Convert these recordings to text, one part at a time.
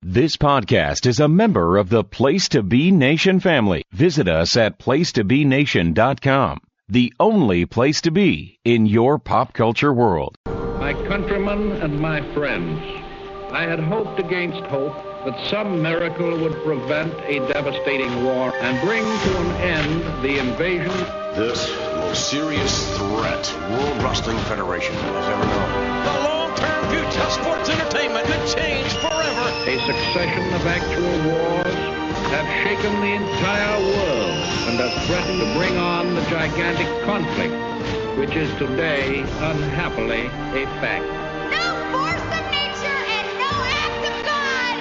This podcast is a member of the Place to Be Nation family. Visit us at placetobenation.com, the only place to be in your pop culture world. My countrymen and my friends, I had hoped against hope that some miracle would prevent a devastating war and bring to an end the invasion. This most serious threat World Wrestling Federation has ever known. The long-term future of sports entertainment could change forever. A succession of actual wars have shaken the entire world and have threatened to bring on the gigantic conflict, which is today, unhappily, a fact. No force of nature and no act of God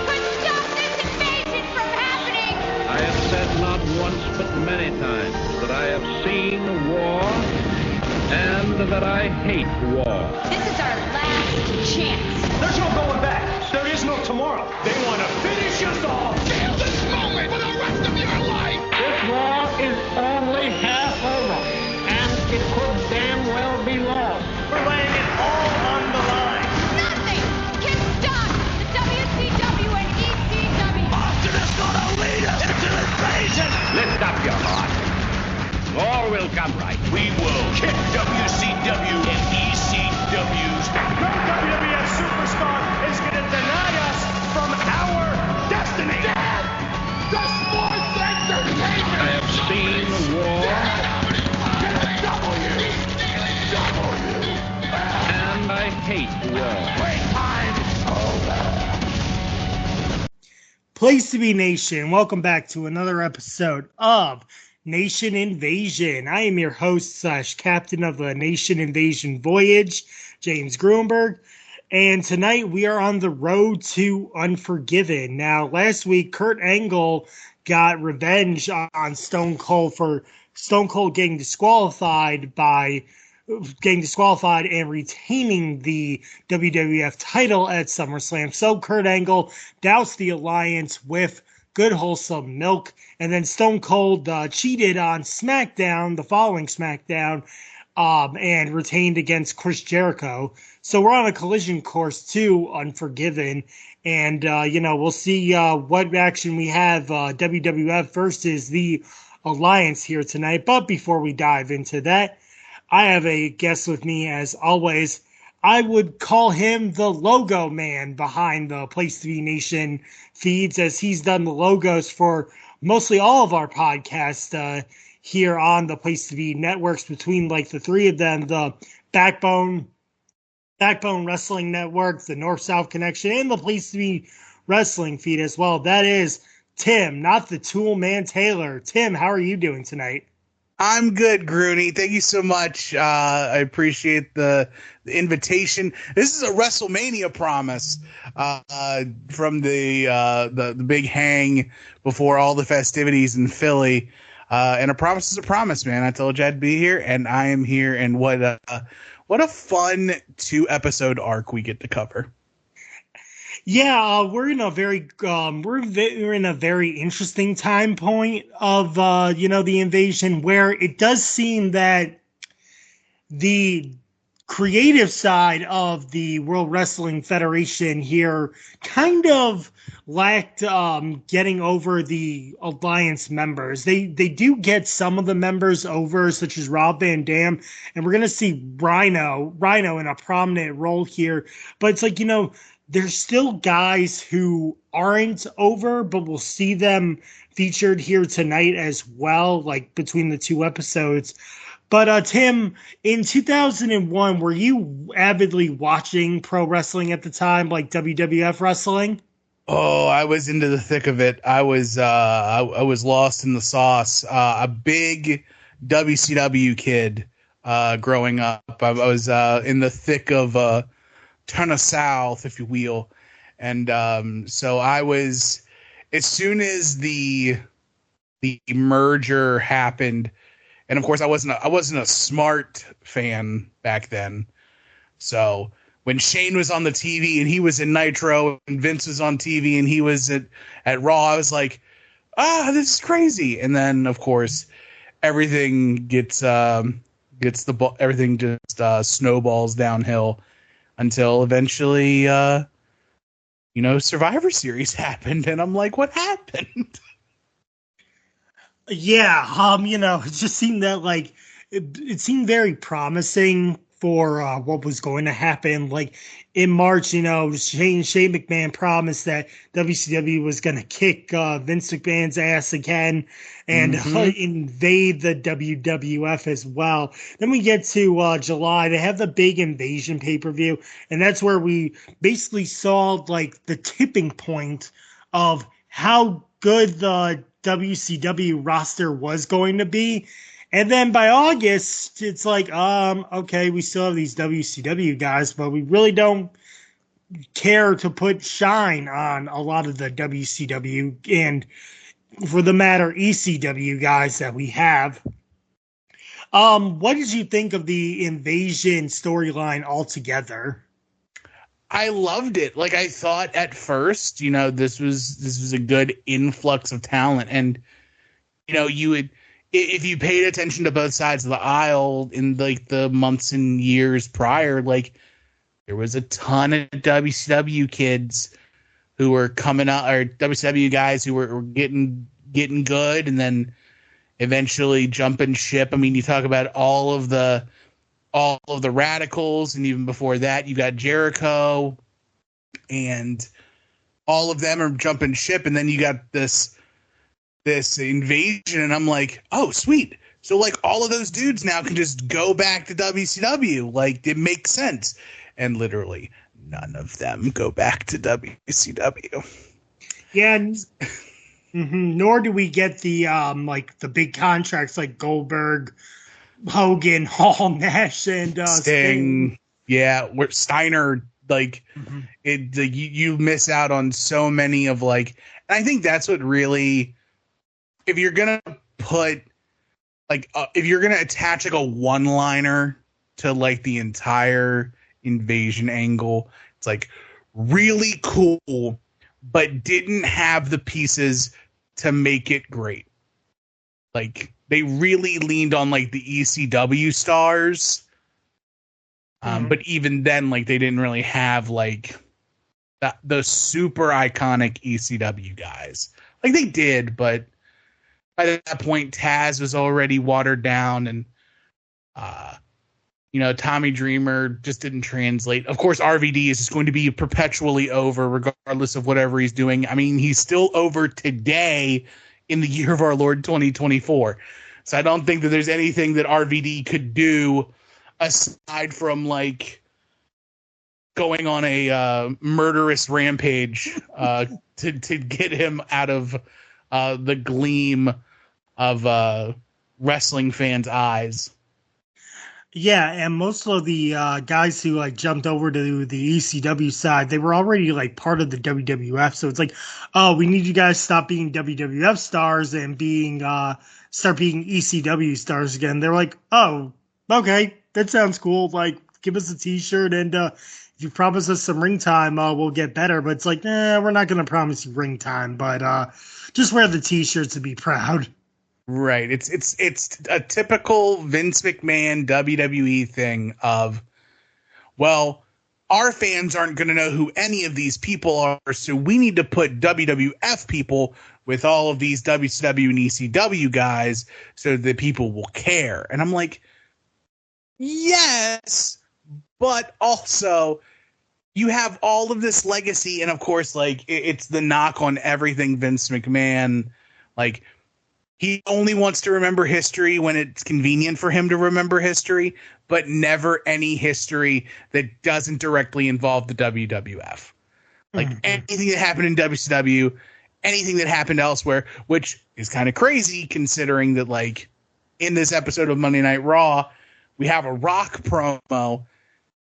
could stop this invasion from happening. I have said not once but many times that I have seen war and that I hate war. This is our last chance. There's no going back. There is no tomorrow. They want to finish us all. Feel this moment for the rest of your life. This war is only half over, and it could damn well be lost. We're laying it all on the line. Nothing can stop the WCW and ECW. Austin is going to lead us into invasion. Lift up your heart. All will come right. We will kick WCW and ECW's. No WWF superstar is going to deny us from our destiny. Dad, the sports entertainment. I have seen war and I hate war. Place to Be Nation, welcome back to another episode of Nation Invasion. I am your host / captain of the Nation Invasion Voyage, James Gruenberg, and tonight we are on the road to Unforgiven. Now, last week, Kurt Angle got revenge on Stone Cold for Stone Cold getting disqualified and retaining the WWF title at SummerSlam. So Kurt Angle doused the alliance with good wholesome milk, and then Stone Cold cheated on SmackDown, the following SmackDown, and retained against Chris Jericho. So we're on a collision course to Unforgiven, and we'll see what action we have WWF versus the Alliance here tonight. But before we dive into that, I have a guest with me as always. I would call him the logo man behind the Place to Be Nation feeds, as he's done the logos for mostly all of our podcasts here on the Place to Be networks, between like the three of them, the Backbone Wrestling Network, the North-South Connection, and the Place to Be Wrestling feed as well. That is Tim, not the Tool Man Taylor. Tim, how are you doing tonight? I'm good, Gruney. Thank you so much. I appreciate the invitation. This is a WrestleMania promise from the big hang before all the festivities in Philly. And a promise is a promise, man. I told you I'd be here, and I am here. And what a fun 2-episode arc we get to cover. Yeah, we're in a very interesting time point of the invasion, where it does seem that the creative side of the World Wrestling Federation here kind of lacked getting over the Alliance members. They do get some of the members over, such as Rob Van Dam, and we're gonna see Rhyno in a prominent role here. But it's like, there's still guys who aren't over, but we'll see them featured here tonight as well, like between the two episodes. But Tim, in 2001, were you avidly watching pro wrestling at the time, like WWF wrestling? Oh, I was into the thick of it. I was lost in the sauce. A big WCW kid growing up. I was in the thick of ton of South, if you will, and so I was, as soon as the merger happened, and of course I wasn't a smart fan back then, so when Shane was on the TV and he was in Nitro, and Vince was on TV and he was at Raw, I was like, this is crazy. And then of course everything everything just snowballs downhill until eventually Survivor Series happened, and I'm like, what happened? Yeah, it just seemed that like it seemed very promising for what was going to happen. Like in March, Shane McMahon promised that WCW was going to kick Vince McMahon's ass again and invade the WWF as well. Then we get to July. They have the big Invasion pay-per-view, and that's where we basically saw like the tipping point of how good the WCW roster was going to be. And then by August, it's like, okay, we still have these WCW guys, but we really don't care to put shine on a lot of the WCW and, for the matter, ECW guys that we have. What did you think of the Invasion storyline altogether? I loved it. Like, I thought at first, this was a good influx of talent, and you would, if you paid attention to both sides of the aisle in like the months and years prior, like there was a ton of WCW kids who were coming out, or WCW guys who were getting good, and then eventually jumping ship. I mean, you talk about all of the Radicals, and even before that, you got Jericho, and all of them are jumping ship, and then you got this Invasion, and I'm like, oh, sweet. So, like, all of those dudes now can just go back to WCW. Like, it makes sense. And literally, none of them go back to WCW. Yeah, nor do we get the the big contracts like Goldberg, Hogan, Hall, Nash, and Sting. Yeah, where Steiner, you miss out on so many of and I think that's what really, if you're gonna put if you're gonna attach a one-liner to the entire Invasion angle, it's really cool, but didn't have the pieces to make it great. They really leaned on the ECW stars. But even then, they didn't really have the super iconic ECW guys. They did, but by that point, Taz was already watered down, and Tommy Dreamer just didn't translate. Of course, RVD is just going to be perpetually over, regardless of whatever he's doing. I mean, he's still over today in the year of our Lord 2024. So I don't think that there's anything that RVD could do aside from going on a murderous rampage to get him out of the gleam of wrestling fans' eyes. Yeah, and most of the guys who jumped over to the ECW side, they were already part of the WWF. So it's oh, we need you guys to stop being WWF stars and start being ECW stars again. They're like, oh, okay, that sounds cool. Give us a T-shirt, and if you promise us some ring time, we'll get better. But it's we're not going to promise you ring time, but just wear the T-shirts to be proud. Right. It's a typical Vince McMahon WWE thing of, well, our fans aren't going to know who any of these people are, so we need to put WWF people with all of these WCW and ECW guys so that people will care. And I'm like, yes, but also you have all of this legacy, and of course, it's the knock on everything Vince McMahon, he only wants to remember history when it's convenient for him to remember history, but never any history that doesn't directly involve the WWF. Anything that happened in WCW, anything that happened elsewhere, which is kind of crazy considering that, in this episode of Monday Night Raw, we have a Rock promo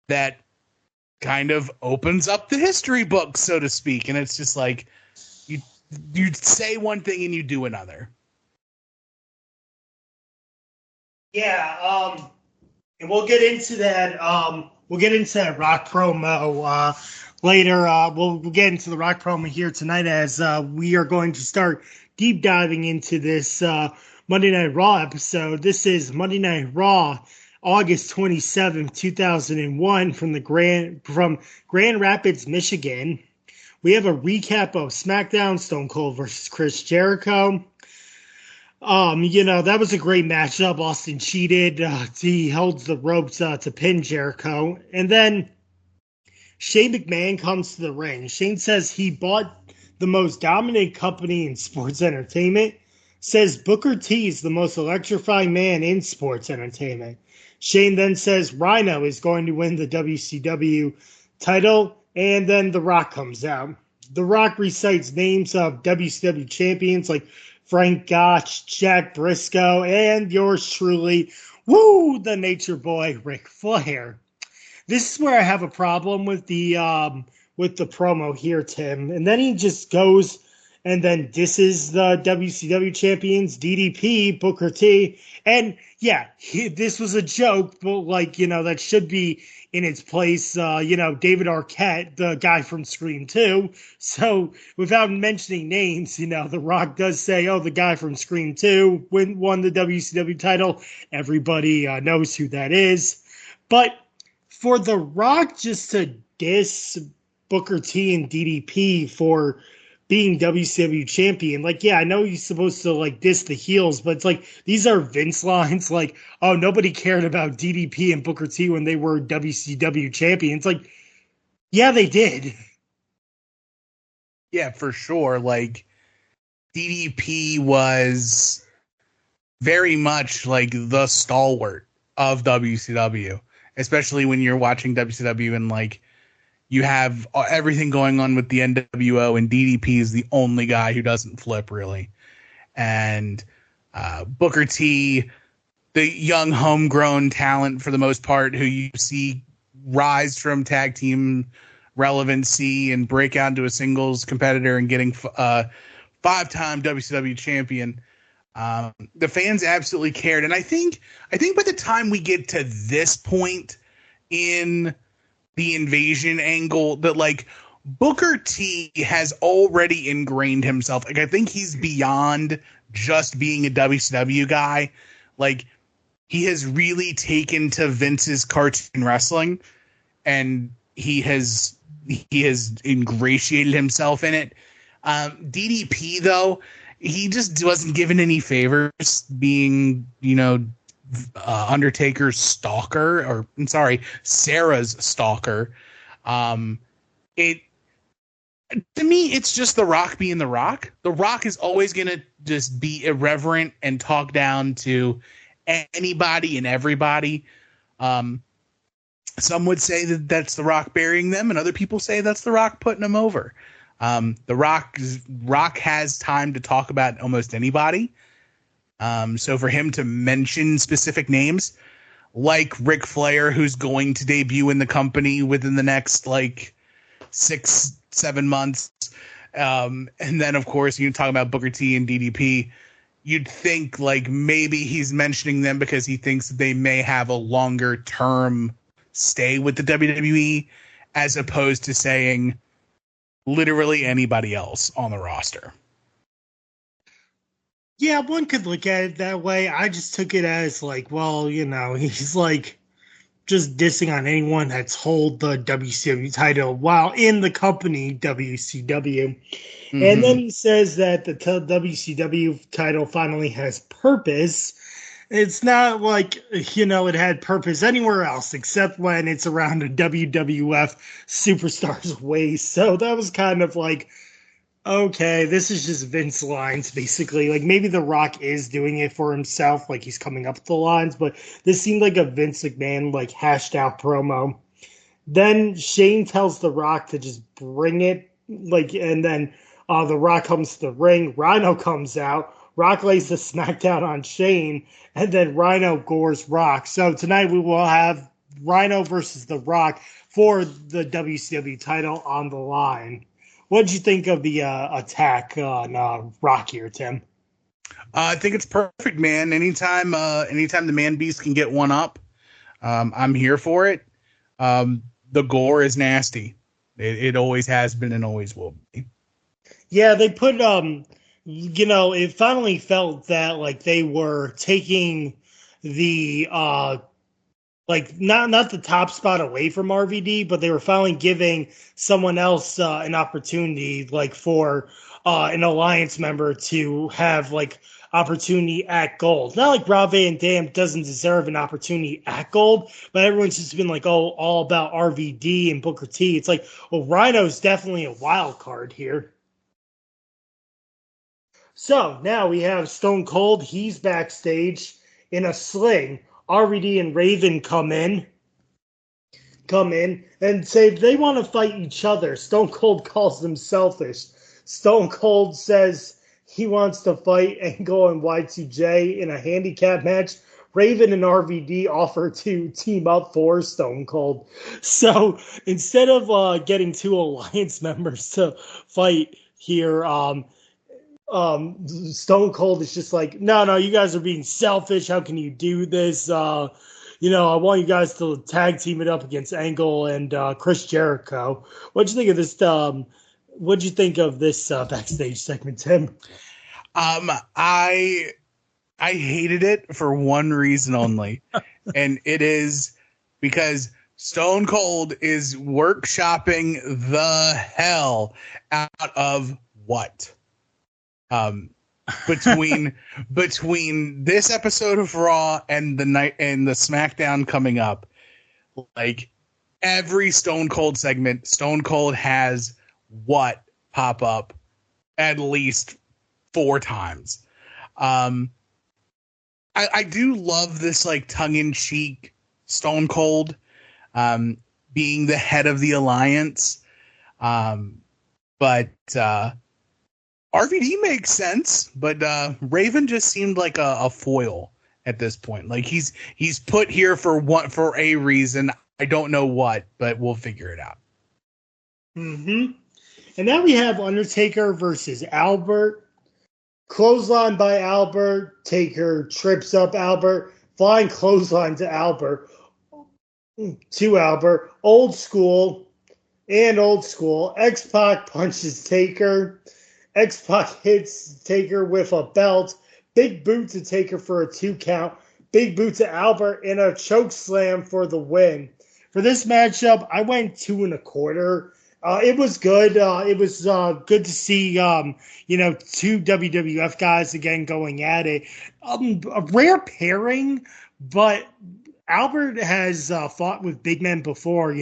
that kind of opens up the history book, so to speak. And it's just you say one thing and you do another. Yeah, and we'll get into that. We'll get into that Rock promo later. We'll get into the Rock promo here tonight as we are going to start deep diving into this Monday Night Raw episode. This is Monday Night Raw, August 27th, 2001, from Grand Rapids, Michigan. We have a recap of SmackDown, Stone Cold versus Chris Jericho. That was a great matchup. Austin cheated. He held the ropes to pin Jericho. And then Shane McMahon comes to the ring. Shane says he bought the most dominant company in sports entertainment. Says Booker T is the most electrifying man in sports entertainment. Shane then says Rhyno is going to win the WCW title. And then The Rock comes out. The Rock recites names of WCW champions like Frank Gotch, Jack Briscoe, and yours truly, the Nature Boy, Ric Flair. This is where I have a problem with the promo here, Tim. And then he just goes and then disses the WCW champions, DDP, Booker T. And yeah, this was a joke, but that should be in its place. David Arquette, the guy from Scream 2. So without mentioning names, The Rock does say, the guy from Scream 2 won the WCW title. Everybody knows who that is. But for The Rock just to diss Booker T and DDP for being WCW champion, I know he's supposed to diss the heels, but it's these are Vince lines, nobody cared about DDP and Booker T when they were WCW champions. Yeah, they did. Yeah, for sure. DDP was very much the stalwart of WCW, especially when you're watching WCW and you have everything going on with the NWO, and DDP is the only guy who doesn't flip, really. And Booker T, the young homegrown talent for the most part, who you see rise from tag team relevancy and break out into a singles competitor and getting five-time WCW champion. The fans absolutely cared. And I think by the time we get to this point in the invasion angle, that Booker T has already ingrained himself. I think he's beyond just being a WCW guy. He has really taken to Vince's cartoon wrestling, and he has ingratiated himself in it. DDP, though, he just wasn't given any favors being, Undertaker's stalker, or I'm sorry, Sarah's stalker. To me, it's just The Rock being The Rock. The Rock is always going to just be irreverent and talk down to anybody and everybody. Some would say that that's The Rock burying them, and other people say that's The Rock putting them over. The Rock has time to talk about almost anybody. So for him to mention specific names like Ric Flair, who's going to debut in the company within the next 6-7 months, and then of course you talk about Booker T and DDP, you'd think maybe he's mentioning them because he thinks that they may have a longer term stay with the WWE, as opposed to saying literally anybody else on the roster. Yeah, one could look at it that way. I just took it as he's just dissing on anyone that's hold the WCW title while in the company WCW. Mm-hmm. And then he says that the WCW title finally has purpose. It's not it had purpose anywhere else except when it's around a WWF superstar's waist. So that was kind of okay, this is just Vince lines, basically. Maybe The Rock is doing it for himself, he's coming up with the lines, but this seemed like a Vince McMahon, hashed out promo. Then Shane tells The Rock to just bring it, and then The Rock comes to the ring, Rhyno comes out, Rock lays the smackdown on Shane, and then Rhyno gores Rock. So tonight we will have Rhyno versus The Rock for the WCW title on the line. What did you think of the attack on Rock here, Tim? I think it's perfect, man. Anytime the man beast can get one up, I'm here for it. The gore is nasty. It always has been and always will be. Yeah, they put it finally felt that they were taking the like not the top spot away from RVD, but they were finally giving someone else an opportunity, like for an alliance member to have like opportunity at gold. Not like Rob Van Dam doesn't deserve an opportunity at gold, but everyone's just been like, oh, all about RVD and Booker T. It's like, well, Rhino's definitely a wild card here. So now we have Stone Cold. He's backstage in a sling. RVD and Raven come in and say they want to fight each other. Stone Cold calls them selfish. Stone Cold says he wants to fight Angle and Y2J in a handicap match. Raven and RVD offer to team up for Stone Cold. So instead of getting two alliance members to fight here, Stone Cold is just like, no, you guys are being selfish. How can you do this? I want you guys to tag team it up against Angle and Chris Jericho. What'd you think of this? What'd you think of this backstage segment, Tim? I hated it for one reason only, and it is because Stone Cold is workshopping the hell out of what? Between this episode of Raw and the SmackDown coming up, like every Stone Cold segment, Stone Cold has what pop up at least 4 times. I do love this like tongue-in-cheek Stone Cold being the head of the alliance, but RVD makes sense, but Raven just seemed like a foil at this point. Like he's put here for a reason. I don't know what, but we'll figure it out. Mm-hmm. And now we have Undertaker versus Albert. Clothesline by Albert. Taker trips up Albert. Flying clothesline to Albert. Old school. X-Pac punches Taker. X-Pac hits Taker with a belt. Big boot to Taker for a 2 count. Big boot to Albert and a choke slam for the win. For this matchup, I went 2 1/4. It was good. It was good to see, 2 WWF guys again going at it. A rare pairing, but Albert has fought with big men before.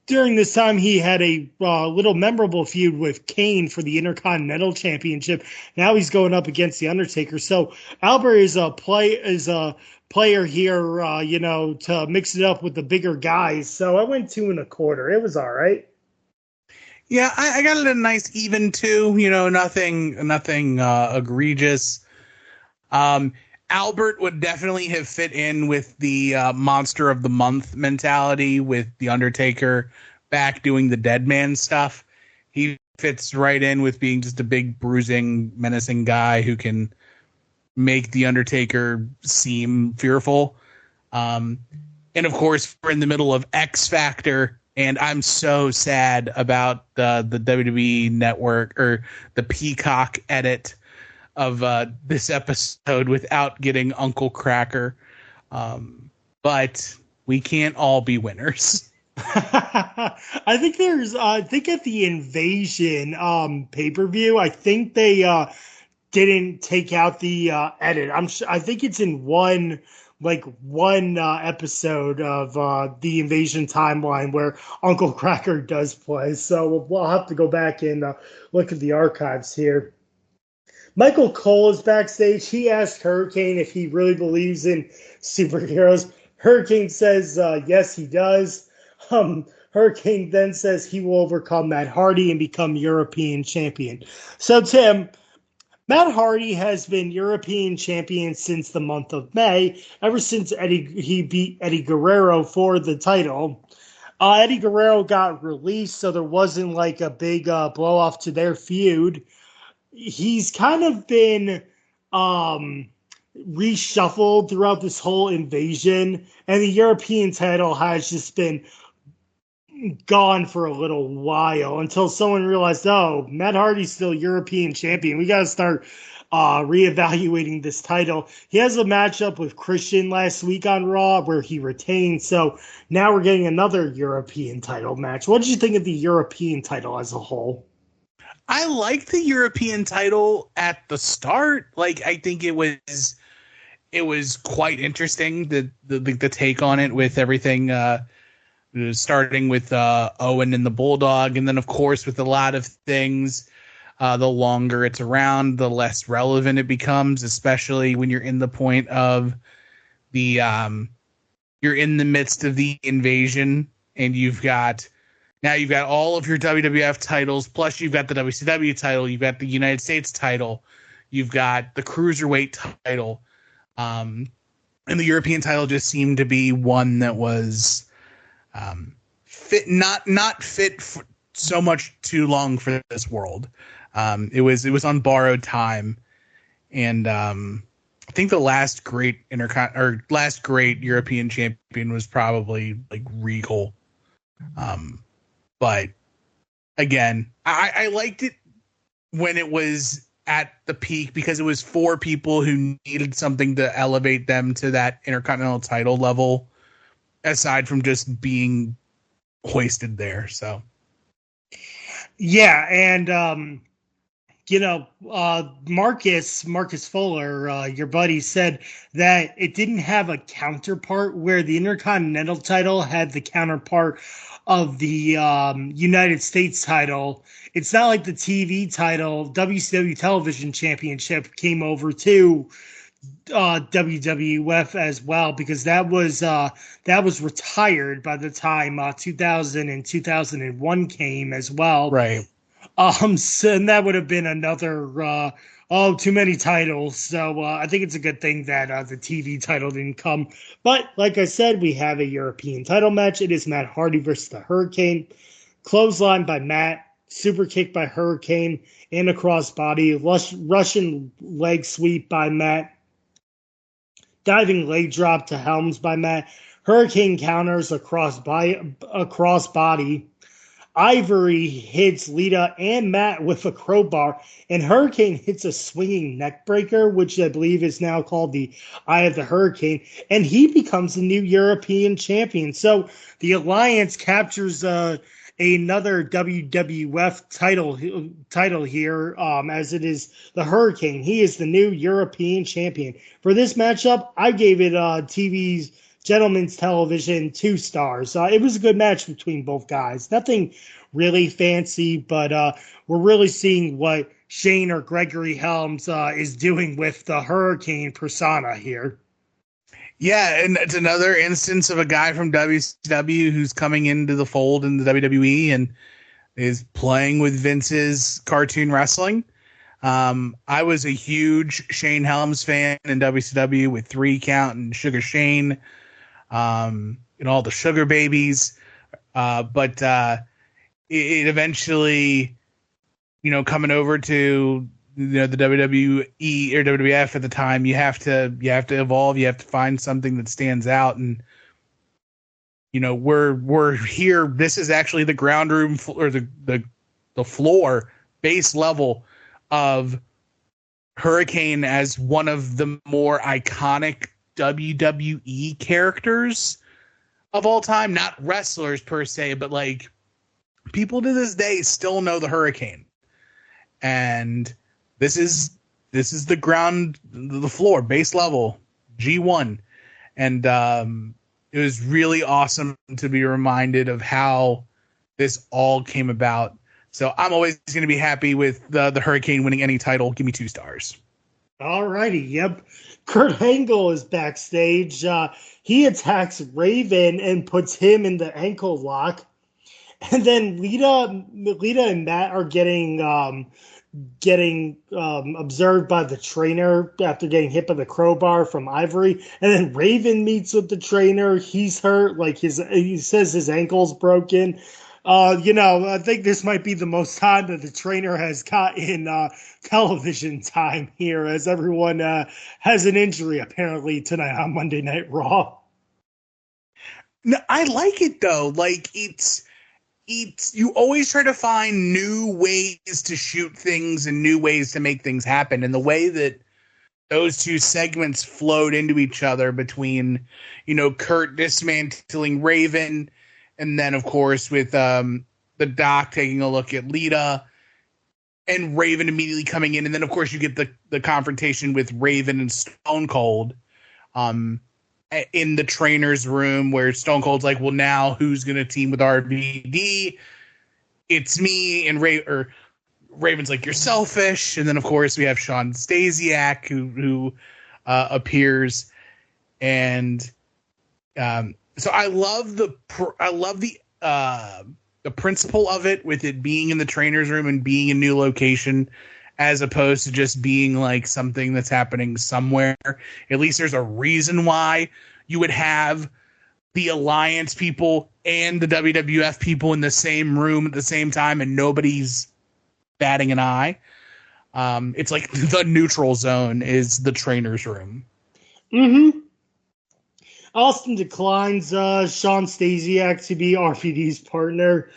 During this time, he had a little memorable feud with Kane for the Intercontinental Championship. Now he's going up against the Undertaker. So Albert is a player here, to mix it up with the bigger guys. So I went 2 1/4. It was all right. Yeah, I got it a nice even 2. Nothing egregious. Albert would definitely have fit in with the Monster of the Month mentality with the Undertaker back doing the dead man stuff. He fits right in with being just a big bruising, menacing guy who can make the Undertaker seem fearful. And of course, we're in the middle of X Factor, and I'm so sad about the WWE Network or the Peacock edit of this episode without getting Uncle Cracker. But we can't all be winners. I think at the Invasion pay-per-view, I think they didn't take out the edit. I think it's in one episode of the Invasion timeline where Uncle Cracker does play. So we'll have to go back and look at the archives here. Michael Cole is backstage. He asked Hurricane if he really believes in superheroes. Hurricane says yes, he does. Hurricane then says he will overcome Matt Hardy and become European champion. So, Tim, Matt Hardy has been European champion since the month of May, ever since he beat Eddie Guerrero for the title. Eddie Guerrero got released, so there wasn't like a big blow-off to their feud. He's kind of been reshuffled throughout this whole invasion, and the European title has just been gone for a little while until someone realized, oh, Matt Hardy's still European champion. We got to start reevaluating this title. He has a matchup with Christian last week on Raw where he retained. So now we're getting another European title match. What did you think of the European title as a whole? I liked the European title at the start. Like, I think it was quite interesting, the take on it, with everything starting with Owen and the Bulldog, and then of course with a lot of things, the longer it's around, the less relevant it becomes, especially when you're in the point of the you're in the midst of the invasion, and you've got all of your WWF titles, plus you've got the WCW title, you've got the United States title, you've got the Cruiserweight title, and the European title just seemed to be one that was fit, not fit for so much too long for this world. It was on borrowed time, and I think the last great European champion was probably like Regal. But again, I liked it when it was at the peak because it was for people who needed something to elevate them to that Intercontinental title level, aside from just being hoisted there. So, yeah, and Marcus Fuller, your buddy, said that it didn't have a counterpart where the Intercontinental title had the counterpart of the United States title. It's not like the TV title, WCW Television Championship, came over to WWF as well, because that was retired by the time 2000 and 2001 came as well. Right. So, and that would have been another too many titles. So I think it's a good thing that the TV title didn't come. But like I said, we have a European title match. It is Matt Hardy versus the Hurricane. Clothesline by Matt, super kick by Hurricane, and a crossbody. Russian leg sweep by Matt. Diving leg drop to Helms by Matt. Hurricane counters a crossbody. Ivory hits Lita and Matt with a crowbar, and Hurricane hits a swinging neck breaker, which I believe is now called the Eye of the Hurricane, and he becomes the new European champion. So the Alliance captures another WWF title here, as it is the Hurricane. He is the new European champion. For this matchup, I gave it TV's Gentlemen's Television 2 stars. It was a good match between both guys. Nothing really fancy, but we're really seeing what Shane or Gregory Helms is doing with the Hurricane persona here. Yeah, and it's another instance of a guy from WCW who's coming into the fold in the WWE and is playing with Vince's cartoon wrestling. I was a huge Shane Helms fan in WCW with 3 Count and Sugar Shane, and all the Sugar Babies. But it eventually, coming over to the WWE or WWF at the time, you have to evolve. You have to find something that stands out, and we're here. This is actually the ground room or the floor base level of Hurricane as one of the more iconic WWE characters of all time. Not wrestlers per se, but like people to this day still know the Hurricane, and this is the ground, the floor, base level, G1. And it was really awesome to be reminded of how this all came about. So I'm always going to be happy with the Hurricane winning any title. Give me 2 stars. All righty. Yep. Kurt Angle is backstage. He attacks Raven and puts him in the ankle lock. And then Lita and Matt are getting observed by the trainer after getting hit by the crowbar from Ivory. And then Raven meets with the trainer. He's hurt, he says his ankle's broken. I think this might be the most time that the trainer has got in television time here, as everyone has an injury apparently tonight on Monday Night Raw. No, I like it though. Like you always try to find new ways to shoot things and new ways to make things happen. And the way that those two segments flowed into each other between, Kurt dismantling Raven, and then, of course, with the Doc taking a look at Lita, and Raven immediately coming in. And then, of course, you get the confrontation with Raven and Stone Cold in the trainer's room, where Stone Cold's like, well, now who's going to team with RVD? It's me. And Raven's like, you're selfish. And then, of course, we have Shawn Stasiak who appears. And so I love the principle of it, with it being in the trainer's room and being a new location, as opposed to just being like something that's happening somewhere. At least there's a reason why you would have the Alliance people and the WWF people in the same room at the same time, and nobody's batting an eye. It's like the neutral zone is the trainer's room. Mm-hmm. Austin declines Shawn Stasiak to be RVD's partner.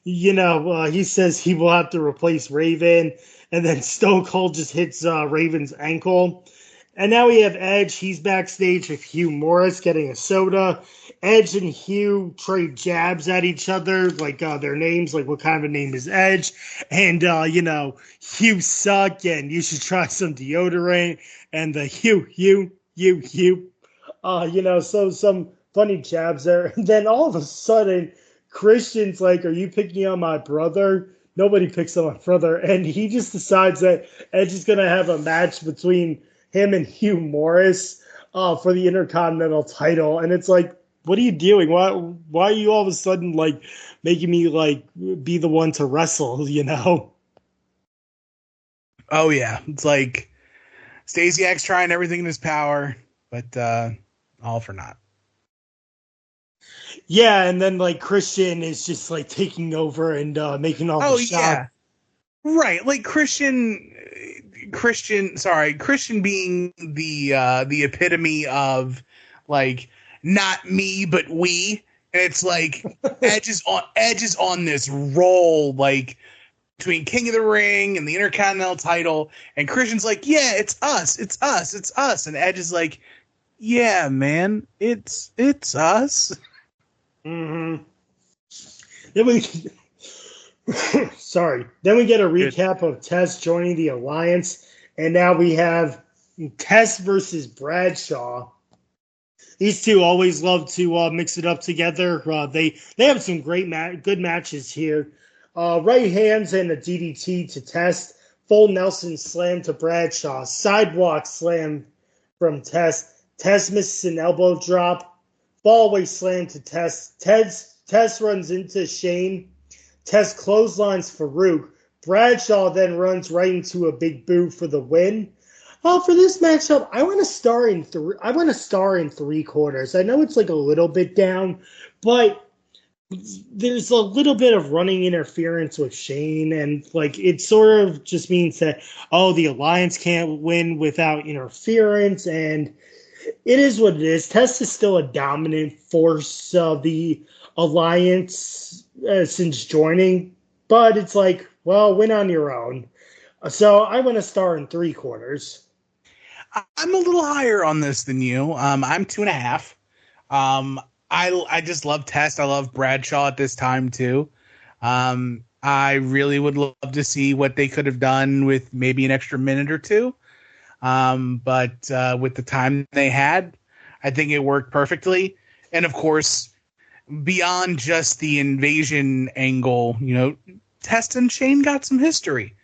He says he will have to replace Raven, and then Stone Cold just hits Raven's ankle. And now we have Edge. He's backstage with Hugh Morris getting a soda. Edge and Hugh trade jabs at each other, like their names, like what kind of a name is Edge. And, Hugh suck, and you should try some deodorant. And the Hugh. So some funny jabs there. And then all of a sudden, Christian's like, are you picking on my brother? Nobody picks on my brother. And he just decides that Edge is going to have a match between him and Hugh Morris for the Intercontinental title. And it's like, what are you doing? Why are you all of a sudden like making me like be the one to wrestle, Oh, yeah. It's like Stasiak's trying everything in his power, but all for naught. Yeah, and then like Christian is just like taking over and making all the shots. Yeah. Right. Like Christian being the epitome of like not me but we. And it's like Edge is on this roll, like between King of the Ring and the Intercontinental title, and Christian's like, yeah, it's us. And Edge is like, yeah, man, it's us. Mm-hmm. Then we Then we get a recap of Test joining the Alliance, and now we have Test versus Bradshaw. These two always love to mix it up together. They have some good matches here. Right hands and a DDT to Test. Full Nelson slam to Bradshaw. Sidewalk slam from Test. Test misses an elbow drop. Fallaway slam to Test. Test runs into Shane. Test clotheslines Farouk. Bradshaw then runs right into a big boot for the win. For this matchup, I want to star in 3/4. I know it's like a little bit down, but there's a little bit of running interference with Shane, and like it sort of just means that the Alliance can't win without interference, and it is what it is. Test is still a dominant force of the Alliance since joining, but it's like, well, win on your own. So I want to star in 3/4. I'm a little higher on this than you. I'm 2.5. I just love Test. I love Bradshaw at this time too. I really would love to see what they could have done with maybe an extra minute or two. But with the time they had, I think it worked perfectly. And of course, beyond just the invasion angle, Test and Shane got some history.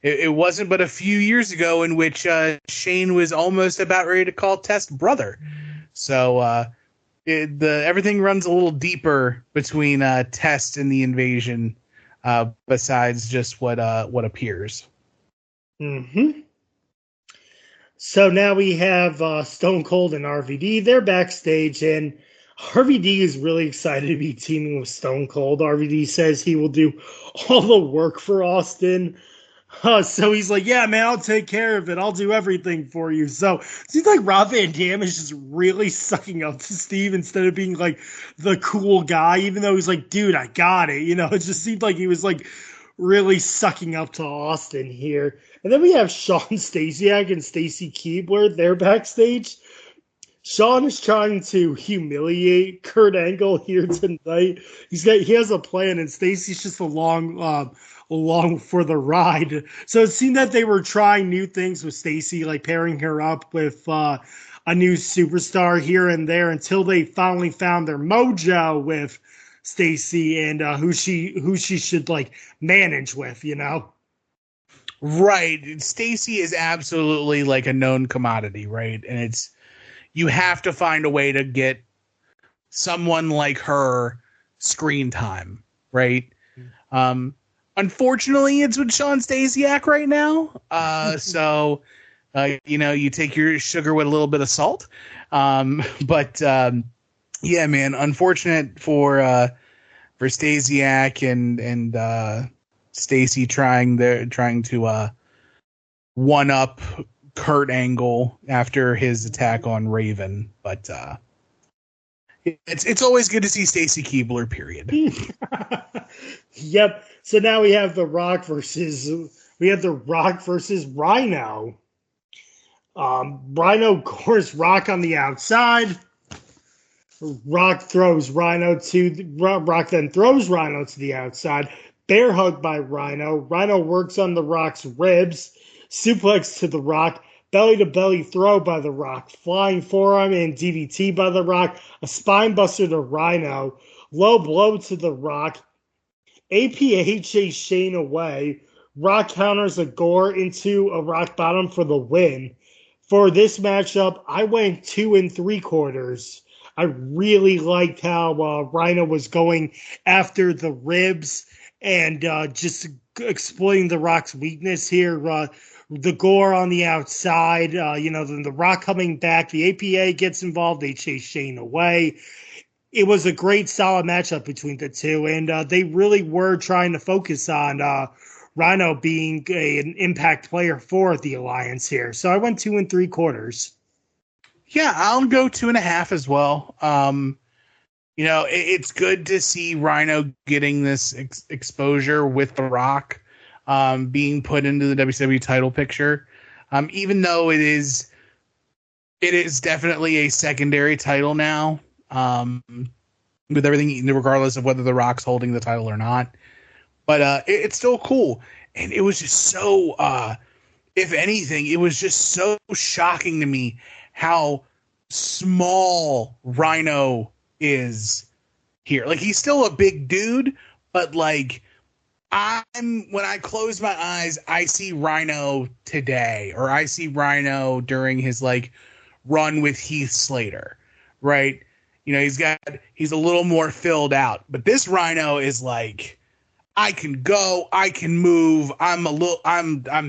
It wasn't but a few years ago in which Shane was almost about ready to call Test brother. So everything runs a little deeper between Test and the invasion, besides just what appears. Mm-hmm. So now we have Stone Cold and RVD. They're backstage, and RVD is really excited to be teaming with Stone Cold. RVD says he will do all the work for Austin. So he's like, yeah, man, I'll take care of it. I'll do everything for you. So it seems like Rob Van Dam is just really sucking up to Steve instead of being like the cool guy, even though he's like, dude, I got it. It just seemed like he was like really sucking up to Austin here. And then we have Sean Stasiak and Stacy Keibler. They're backstage. Sean is trying to humiliate Kurt Angle here tonight. He has a plan, and Stacy's just along for the ride. So it seemed that they were trying new things with Stacy, like pairing her up with a new superstar here and there, until they finally found their mojo with Stacy and who she should like manage with. Right. Stacy is absolutely like a known commodity, right? And you have to find a way to get someone like her screen time, right? Unfortunately, it's with Sean Stasiak right now. So, you take your sugar with a little bit of salt. But yeah, man, unfortunate for Stasiak and Stacy trying to one up Kurt Angle after his attack on Raven, but it's always good to see Stacy Keibler, period. Yep. So now we have The Rock versus Rhyno. Rhyno cores Rock on the outside. Rock then throws Rhyno to the outside. Bear hug by Rhyno. Rhyno works on The Rock's ribs. Suplex to The Rock. Belly-to-belly throw by The Rock. Flying forearm and DDT by The Rock. A spine buster to Rhyno. Low blow to The Rock. APA chase Shane away. Rock counters a gore into a rock bottom for the win. For this matchup, I went 2 3/4. I really liked how Rhyno was going after the ribs and just exploiting The Rock's weakness here. The gore on the outside, then The Rock coming back. The APA gets involved. They chase Shane away. It was a great, solid matchup between the two, and they really were trying to focus on Rhyno being an impact player for the Alliance here. So I went 2 3/4. Yeah, I'll go 2.5 as well. It's good to see Rhyno getting this exposure with The Rock, being put into the WCW title picture. Even though it is definitely a secondary title now, with everything, regardless of whether The Rock's holding the title or not. But it's still cool. And it was just so, if anything, it was just so shocking to me how small Rhyno is here. Like, he's still a big dude, but like, when I close my eyes, I see Rhyno today, or I see Rhyno during his like run with Heath Slater, right? He's a little more filled out, but this Rhyno is like, I can go, I can move, I'm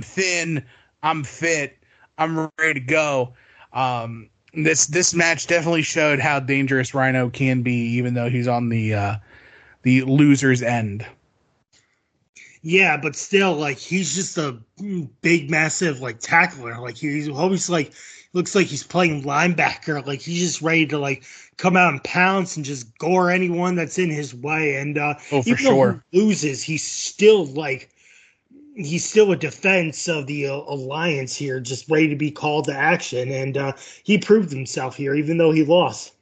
thin, I'm fit, I'm ready to go. This match definitely showed how dangerous Rhyno can be, even though he's on the loser's end. Yeah, but still, like, he's just a big, massive, like, tackler. Like, he's always, like, looks like he's playing linebacker. Like, he's just ready to, like, come out and pounce and just gore anyone that's in his way. And even though he loses, he's still a defense of the Alliance here, just ready to be called to action. And he proved himself here, even though he lost.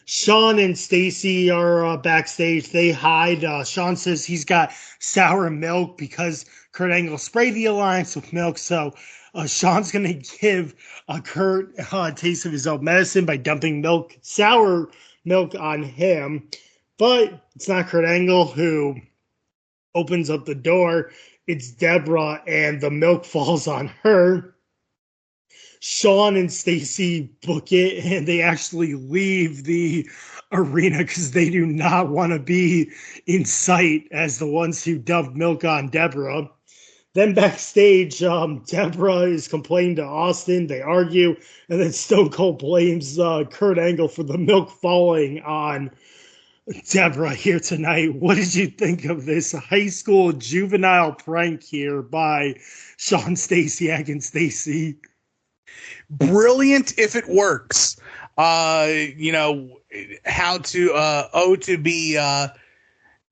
Sean and Stacy are backstage. They hide. Sean says he's got sour milk because Kurt Angle sprayed the Alliance with milk. So Sean's going to give Kurt a taste of his own medicine by dumping sour milk on him. But it's not Kurt Angle who opens up the door. It's Deborah, and the milk falls on her. Sean and Stacy book it, and they actually leave the arena because they do not want to be in sight as the ones who dumped milk on Deborah. Then backstage, Deborah is complaining to Austin. They argue, and then Stone Cold blames Kurt Angle for the milk falling on Deborah here tonight. What did you think of this high school juvenile prank here by Sean Stasiak and Stacy? Brilliant if it works. You know how to be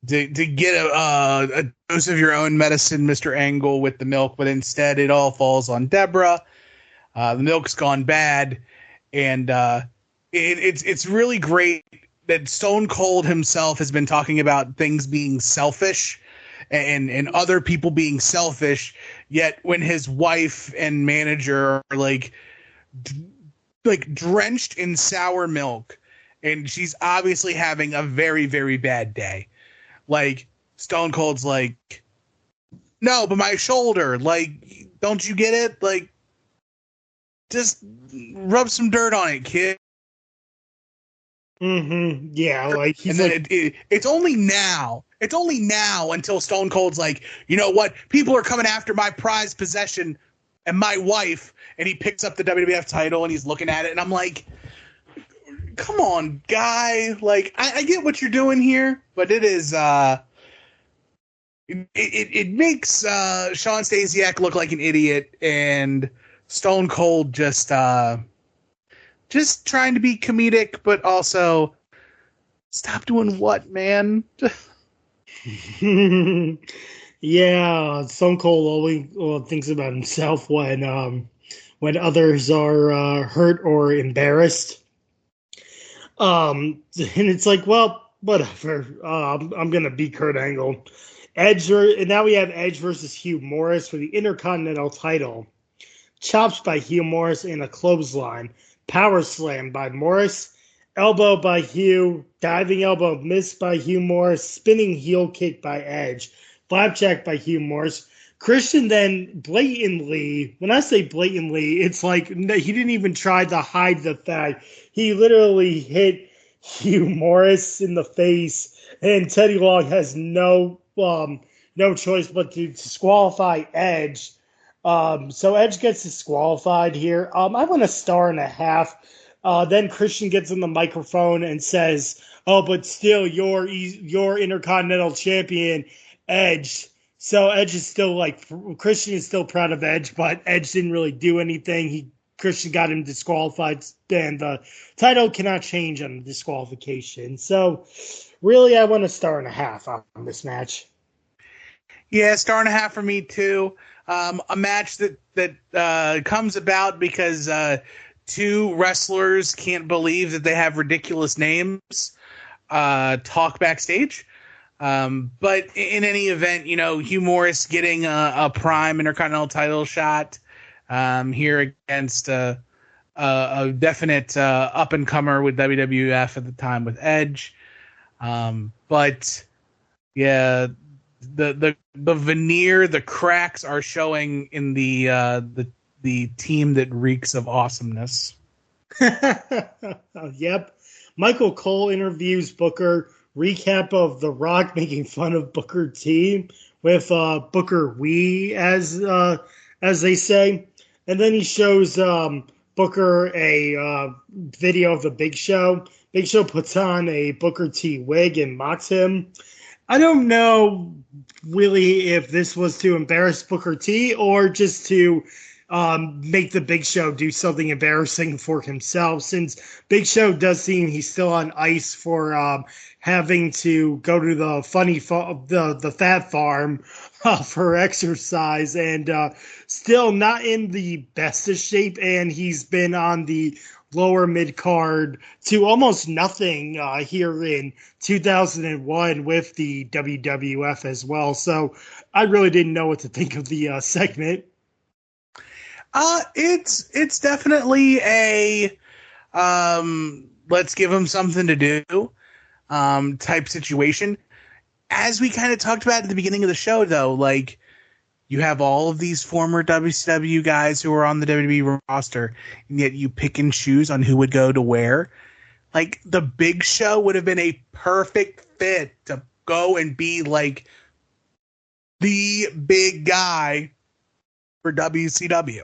to get a dose of your own medicine, Mr. Angle, with the milk, but instead it all falls on Deborah. The milk's gone bad, and it's really great that Stone Cold himself has been talking about things being selfish and other people being selfish, yet when his wife and manager are like drenched in sour milk and she's obviously having a very, very bad day, like Stone Cold's like, no, but my shoulder, like, don't you get it? Like, just rub some dirt on it, kid. Mm-hmm. Yeah, like he's and like, then it's only now. It's only now until Stone Cold's like, you know what? People are coming after my prized possession and my wife. And he picks up the WWF title and he's looking at it. And I'm like, come on, guy. Like, I get what you're doing here, but it is it makes Sean Stasiak look like an idiot, and Stone Cold just trying to be comedic, but also stop doing what, man? Yeah, Stone Cold always thinks about himself when others are hurt or embarrassed. And it's like, well, whatever. I'm gonna beat Kurt Angle. And now we have Edge versus Hugh Morris for the Intercontinental title. Chops by Hugh Morris in a clothesline. Power slam by Morris. Elbow by Hugh. Diving elbow missed by Hugh Morris. Spinning heel kick by Edge. Flapjack by Hugh Morris. Christian then blatantly, when I say blatantly, it's like he didn't even try to hide the fact. He literally hit Hugh Morris in the face, and Teddy Long has no choice but to disqualify Edge. So Edge gets disqualified here. I want a 1.5. Then Christian gets on the microphone and says, "Oh, but still, you're Intercontinental Champion, Edge." So Edge is still like, Christian is still proud of Edge, but Edge didn't really do anything. Christian got him disqualified, and the title cannot change on the disqualification. So really, I want a 1.5 on this match. Yeah, 1.5 for me too. A match that comes about because two wrestlers can't believe that they have ridiculous names. Talk backstage. But in any event, you know, Hugh Morris getting a prime Intercontinental title shot here against a definite up-and-comer with WWF at the time with Edge. But yeah, the veneer, the cracks are showing in the team that reeks of awesomeness. Yep. Michael Cole interviews Booker. Recap of The Rock making fun of Booker T with Booker Wee, as they say. And then he shows Booker a video of the Big Show. Big Show puts on a Booker T wig and mocks him. I don't know really if this was to embarrass Booker T or just to make the Big Show do something embarrassing for himself, since Big Show does seem he's still on ice for having to go to the fat farm for exercise, and still not in the best of shape, and he's been on the lower mid card to almost nothing here in 2001 with the WWF as well. So I really didn't know what to think of the segment. It's definitely a let's give him something to do type situation. As we kind of talked about at the beginning of the show, though, like, you have all of these former WCW guys who are on the WWE roster, and yet you pick and choose on who would go to where. Like, the Big Show would have been a perfect fit to go and be like the big guy for WCW.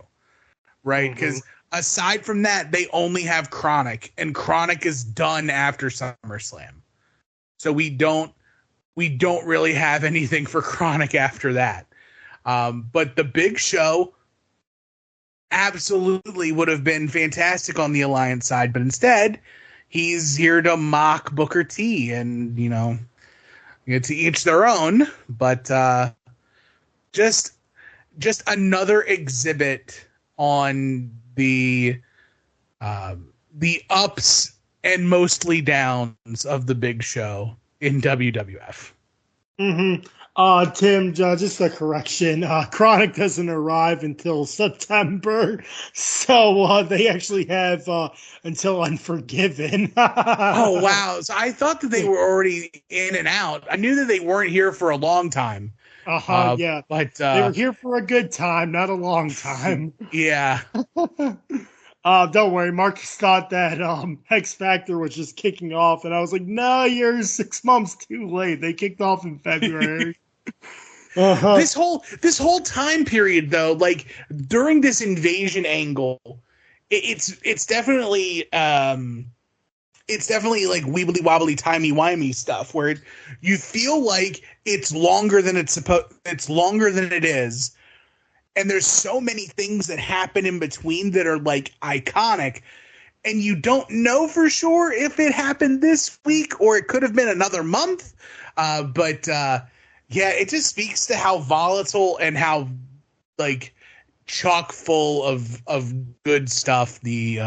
Right? Because aside from that, they only have Chronic, and Chronic is done after SummerSlam. So we don't really have anything for Chronic after that. But the Big Show absolutely would have been fantastic on the Alliance side, but instead he's here to mock Booker T, and to each their own. But just another exhibit on the ups and mostly downs of the Big Show in WWF. Mm-hmm. Tim, just a correction. Chronic doesn't arrive until September, so they actually have until Unforgiven. Oh, wow. So I thought that they were already in and out. I knew that they weren't here for a long time. Yeah. But they were here for a good time, not a long time. Yeah. Don't worry. Marcus thought that X Factor was just kicking off, and I was like, no, you're 6 months too late. They kicked off in February. This whole time period, though, like during this invasion angle, it's definitely like wibbly wobbly timey wimey stuff where you feel like it's longer than it's longer than it is, and there's so many things that happen in between that are like iconic, and you don't know for sure if it happened this week or it could have been another month, but yeah, it just speaks to how volatile and how like chock full of good stuff the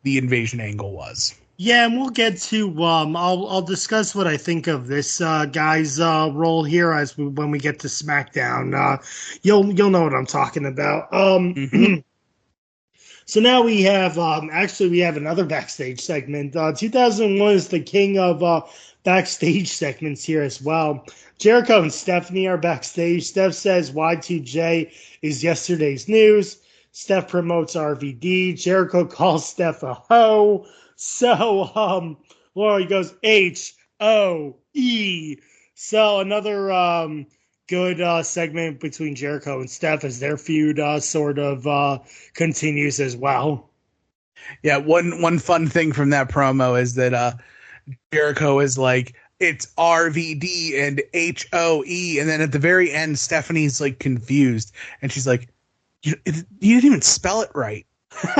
invasion angle was. Yeah, and we'll get to I'll discuss what I think of this guy's role here when we get to SmackDown. You'll know what I'm talking about. So now we have we have another backstage segment. 2001 is the king of backstage segments here as well. Jericho and Stephanie are backstage. Steph says Y2J is yesterday's news. Steph promotes RVD. Jericho calls Steph a hoe. So Laurie goes HOE. So another good segment between Jericho and Steph as their feud sort of continues as well. Yeah, one fun thing from that promo is that Jericho is like, it's RVD and HOE, and then at the very end, Stephanie's like confused, and she's like, "You didn't even spell it right."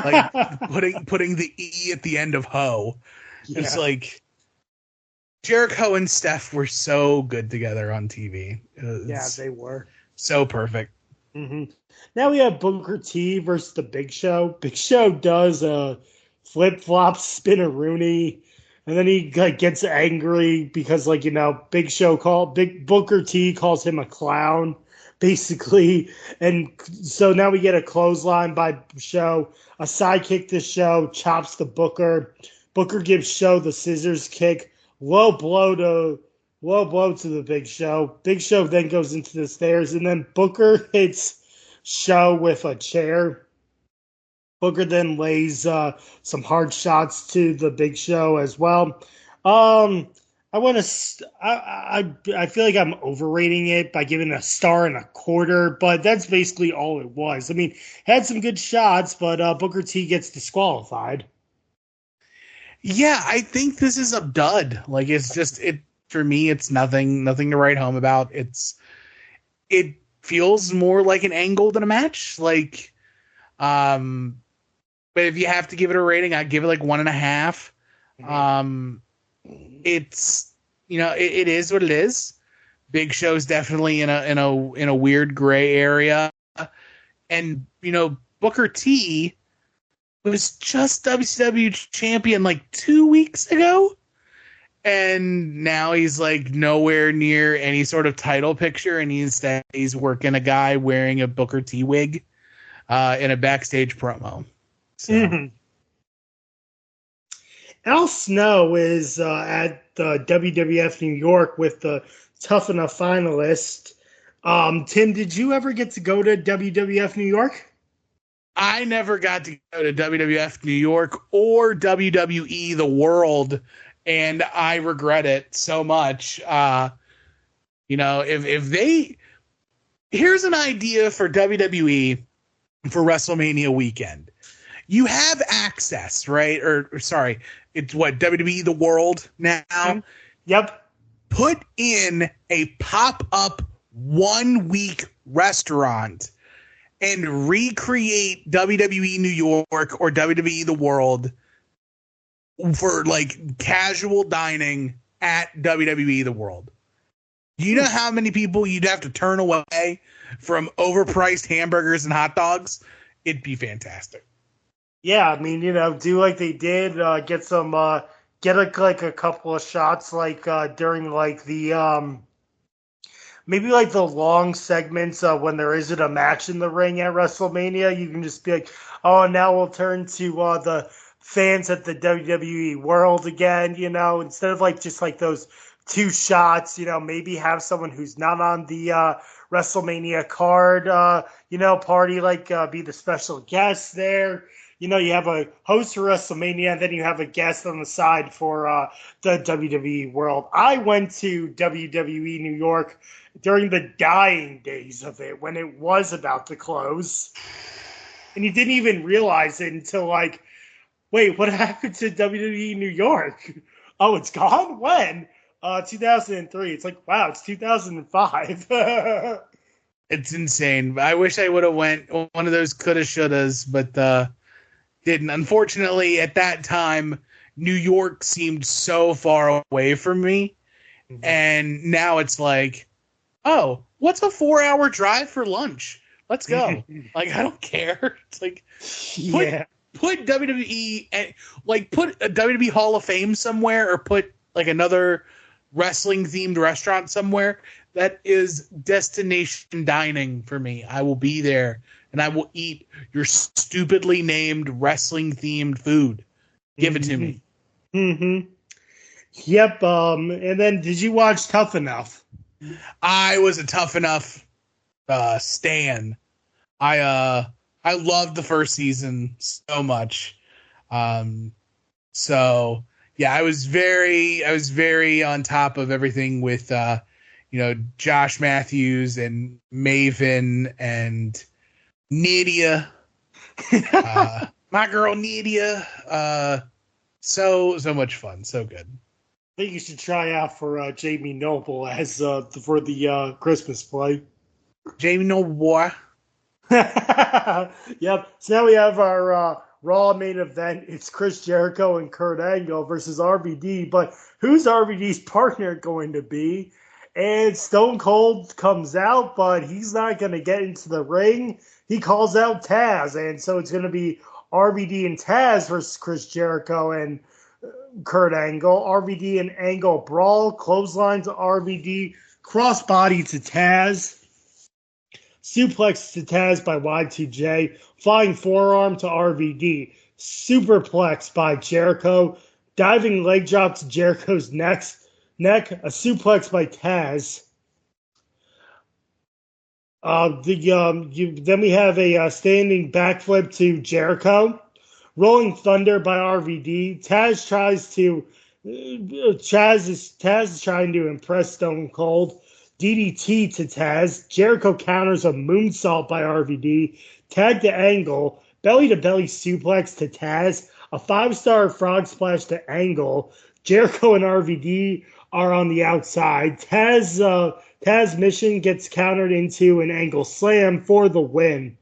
Like putting the E at the end of ho. Yeah. It's like Jericho and Steph were so good together on TV. Yeah, they were so perfect. Mm-hmm. Now we have Booker T versus the Big Show. Big Show does a flip-flop spin-a-rooney, and then he gets angry because, Big Booker T calls him a clown, basically. And so now we get a clothesline by Show, a sidekick to Show, chops the Booker. Booker gives Show the scissors kick, low blow to the Big Show. Big Show then goes into the stairs, and then Booker hits Show with a chair. Booker then lays some hard shots to the Big Show as well. I feel like I'm overrating it by giving it 1.25 stars, but that's basically all it was. I mean, had some good shots, but Booker T gets disqualified. Yeah, I think this is a dud. Like, it's just for me. It's nothing to write home about. It feels more like an angle than a match. Like, but if you have to give it a rating, I'd give it like 1.5. It's it is what it is. Big Show's definitely in a weird gray area, and Booker T was just WCW champion like 2 weeks ago, and now he's like nowhere near any sort of title picture, and he's working a guy wearing a Booker T wig in a backstage promo. So. Mm-hmm. Al Snow is at the WWF New York with the Tough Enough finalist. Tim, did you ever get to go to WWF New York? I never got to go to WWF New York or WWE The World, and I regret it so much. If they... Here's an idea for WWE for WrestleMania weekend. You have access, right? Or sorry, it's what, WWE The World now? Yep. put in a pop-up 1-week restaurant and recreate WWE New York or WWE The World for like casual dining at WWE The World. Do you know how many people you'd have to turn away from overpriced hamburgers and hot dogs? It'd be fantastic. Yeah, I mean, do like they did, get some, get a couple of shots, during the, maybe like the long segments when there isn't a match in the ring at WrestleMania. You can just be like, oh, now we'll turn to the fans at the WWE World again, instead of just those 2 shots, maybe have someone who's not on the WrestleMania card, party, be the special guest there. You have a host for WrestleMania, and then you have a guest on the side for the WWE World. I went to WWE New York during the dying days of it, when it was about to close. And you didn't even realize it until, wait, what happened to WWE New York? Oh, it's gone? When? 2003. It's like, wow, it's 2005. It's insane. I wish I would have went one of those coulda, shouldas, but didn't. Unfortunately, at that time, New York seemed so far away from me. Mm-hmm. And now it's like, oh, what's a 4-hour drive for lunch? Let's go. I don't care. It's like, put WWE, put a WWE Hall of Fame somewhere, or put another wrestling-themed restaurant somewhere. That is destination dining for me. I will be there, and I will eat your stupidly named wrestling-themed food. Give it to me. Mm-hmm. Yep. And then, did you watch Tough Enough? I was a Tough Enough stan. I loved the first season so much. So yeah, I was very on top of everything with Josh Matthews and Maven and Nydia. My girl Nydia. So much fun. So good. I think you should try out for Jamie Noble as for the Christmas play. Jamie Noble. Yep. So now we have our Raw main event. It's Chris Jericho and Kurt Angle versus RVD. But who's RVD's partner going to be? And Stone Cold comes out, but he's not going to get into the ring. He calls out Taz. And so it's going to be RVD and Taz versus Chris Jericho and Kurt Angle. RVD and Angle brawl. Clothesline to RVD. Crossbody to Taz. Suplex to Taz by Y2J. Flying forearm to RVD. Superplex by Jericho. Diving leg drop to Jericho's neck. A suplex by Taz. Then we have a standing backflip to Jericho. Rolling Thunder by RVD. Taz is trying to impress Stone Cold. DDT to Taz. Jericho counters a moonsault by RVD. Tag to Angle. Belly-to-belly suplex to Taz. A 5-star frog splash to Angle. Jericho and RVD are on the outside. Taz mission gets countered into an Angle slam for the win.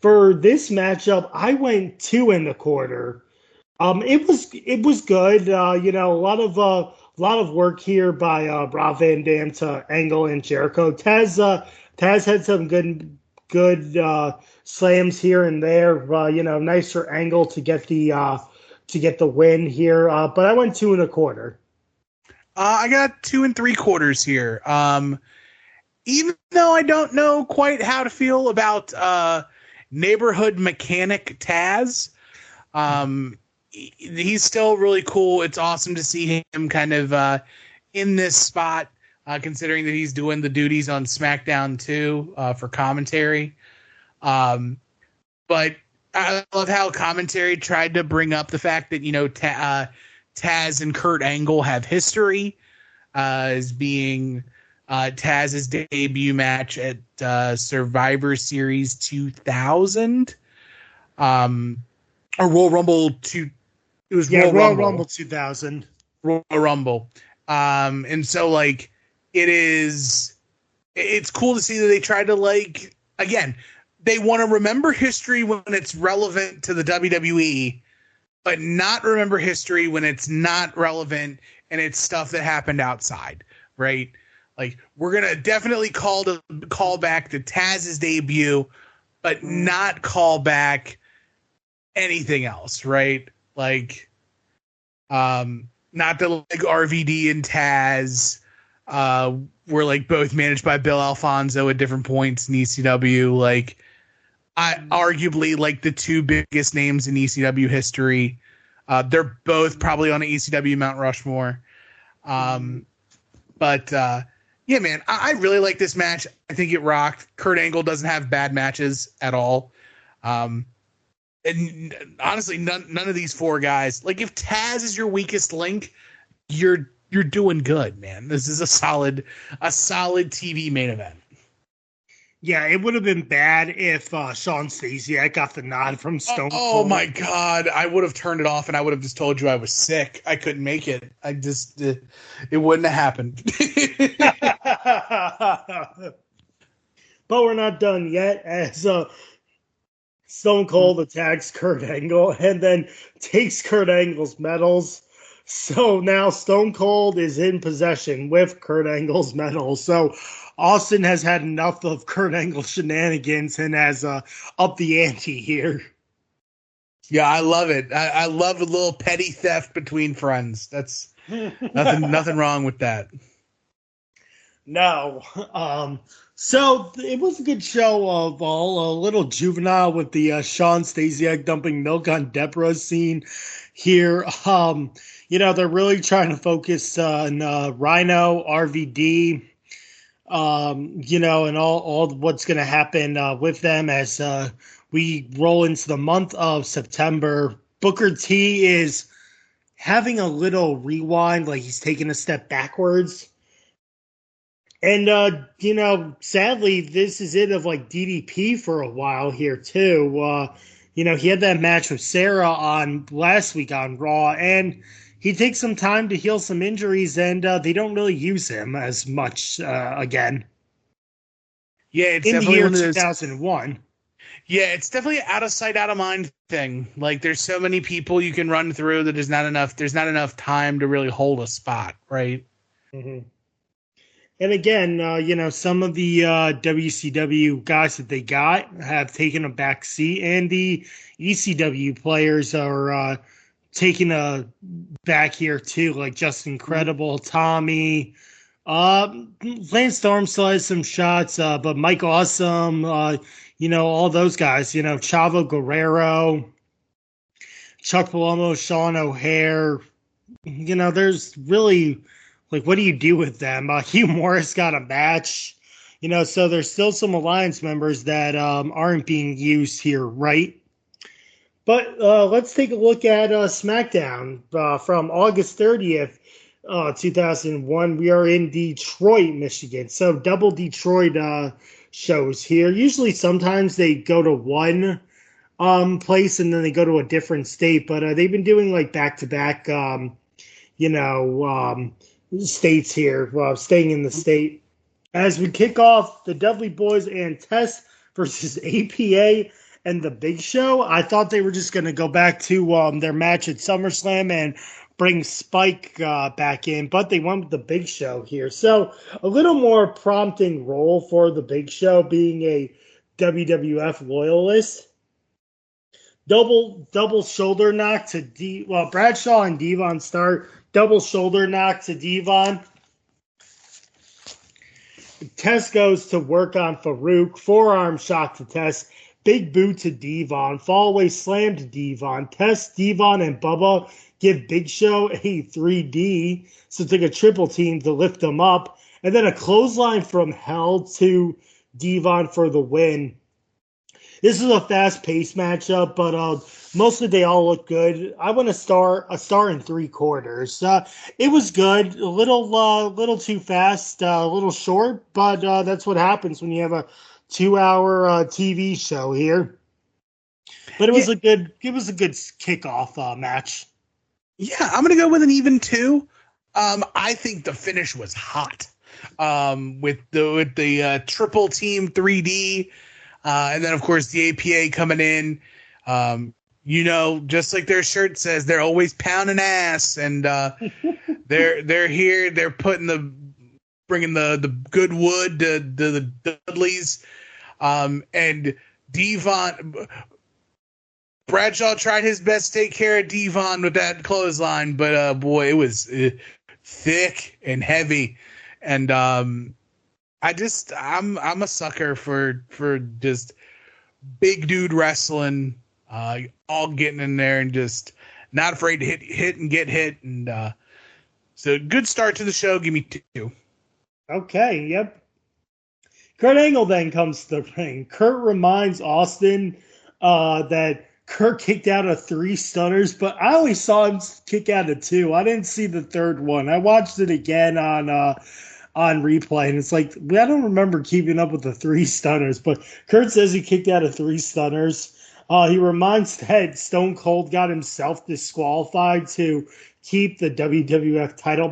For this matchup, I went 2 1/4. It was good. A lot of work here by Rob Van Dam to Angle and Jericho. Taz had some good slams here and there. Nice for Angle to get the win here. But I went 2 1/4. I got 2 3/4 here. Even though I don't know quite how to feel about neighborhood mechanic Taz, he's still really cool. It's awesome to see him kind of in this spot, considering that he's doing the duties on SmackDown too for commentary. But I love how commentary tried to bring up the fact that Taz and Kurt Angle have history as being Taz's debut match at Survivor Series 2000, or Royal Rumble 2. It was Royal Rumble 2000. Royal Rumble. And so like it's cool to see that they tried to like, again, they want to remember history when it's relevant to the WWE, but not remember history when it's not relevant and it's stuff that happened outside, right? Like, we're going to definitely call back to Taz's debut, but not call back anything else, right? Like, not that like RVD and Taz were like both managed by Bill Alfonso at different points in ECW. Like, arguably like the two biggest names in ECW history. They're both probably on an ECW Mount Rushmore. But yeah, man, I really like this match. I think it rocked. Kurt Angle doesn't have bad matches at all. And honestly, none of these four guys, like if Taz is your weakest link, you're doing good, man. This is a solid TV main event. Yeah, it would have been bad if Sean Stasiak got the nod from Stone Cold. Oh my God, I would have turned it off and I would have just told you I was sick. I couldn't make it. I just, it wouldn't have happened. But we're not done yet, as Stone Cold attacks Kurt Angle and then takes Kurt Angle's medals. So now Stone Cold is in possession with Kurt Angle's medals. So Austin has had enough of Kurt Angle shenanigans and has upped the ante here. Yeah, I love it. I love a little petty theft between friends. That's nothing wrong with that. No. So it was a good show of all. A little juvenile with the Sean Stasiak dumping milk on Deborah scene here. They're really trying to focus on Rhyno, RVD, and all what's going to happen with them as we roll into the month of September. Booker T is having a little rewind, like he's taking a step backwards. And, sadly, this is it of like DDP for a while here too. He had that match with Sarah on last week on Raw, and he takes some time to heal some injuries, and they don't really use him as much again. Yeah, it's in the definitely year one of those, 2001. Yeah, it's definitely out of sight, out of mind thing. Like, there's so many people you can run through that there's not enough time to really hold a spot, right? Mm-hmm. And again, some of the WCW guys that they got have taken a back seat, and the ECW players are taking a back here too, like Just Incredible, Tommy. Lance Storm still has some shots, but Mike Awesome, all those guys, Chavo Guerrero, Chuck Palumbo, Sean O'Hare. There's really, like, what do you do with them? Hugh Morris got a match, so there's still some Alliance members that aren't being used here, right? But let's take a look at SmackDown from August 30th, 2001. We are in Detroit, Michigan. So double Detroit shows here. Usually sometimes they go to one place and then they go to a different state. But they've been doing like back-to-back, states here, staying in the state. As we kick off the Dudley Boys and Test versus APA and the Big Show. I thought they were just going to go back to their match at SummerSlam and bring Spike back in, but they went with the Big Show here. So a little more prompting role for the Big Show, being a WWF loyalist. Double shoulder knock to Bradshaw and Devon start. Double shoulder knock to Devon. Test goes to work on Farouk. Forearm shot to Test. Big boot to Devon. Fallaway slam to Devon. Test, Devon, and Bubba give Big Show a 3D. So it's like a triple team to lift them up. And then a clothesline from hell to Devon for the win. This is a fast-paced matchup, but mostly they all look good. I want a star and 3/4. It was good, a little too fast, a little short, but that's what happens when you have a 2-hour TV show here. But it was a good kickoff match. Yeah, I'm gonna go with an even 2. I think the finish was hot. With the triple team 3D, and then of course the APA coming in. Just like their shirt says, they're always pounding ass, and they're here. They're bringing the good wood to the Dudleys, and Devon. Bradshaw tried his best to take care of Devon with that clothesline, but boy, it was thick and heavy. And I'm a sucker for just big dude wrestling, all getting in there and just not afraid to hit and get hit. And so good start to the show. Give me 2. Okay, yep. Kurt Angle then comes to the ring. Kurt reminds Austin that Kurt kicked out of 3 stunners, but I only saw him kick out of 2. I didn't see the third one. I watched it again on replay, and it's like, I don't remember keeping up with the 3 stunners, but Kurt says he kicked out of 3 stunners. He reminds that Stone Cold got himself disqualified to keep the WWF title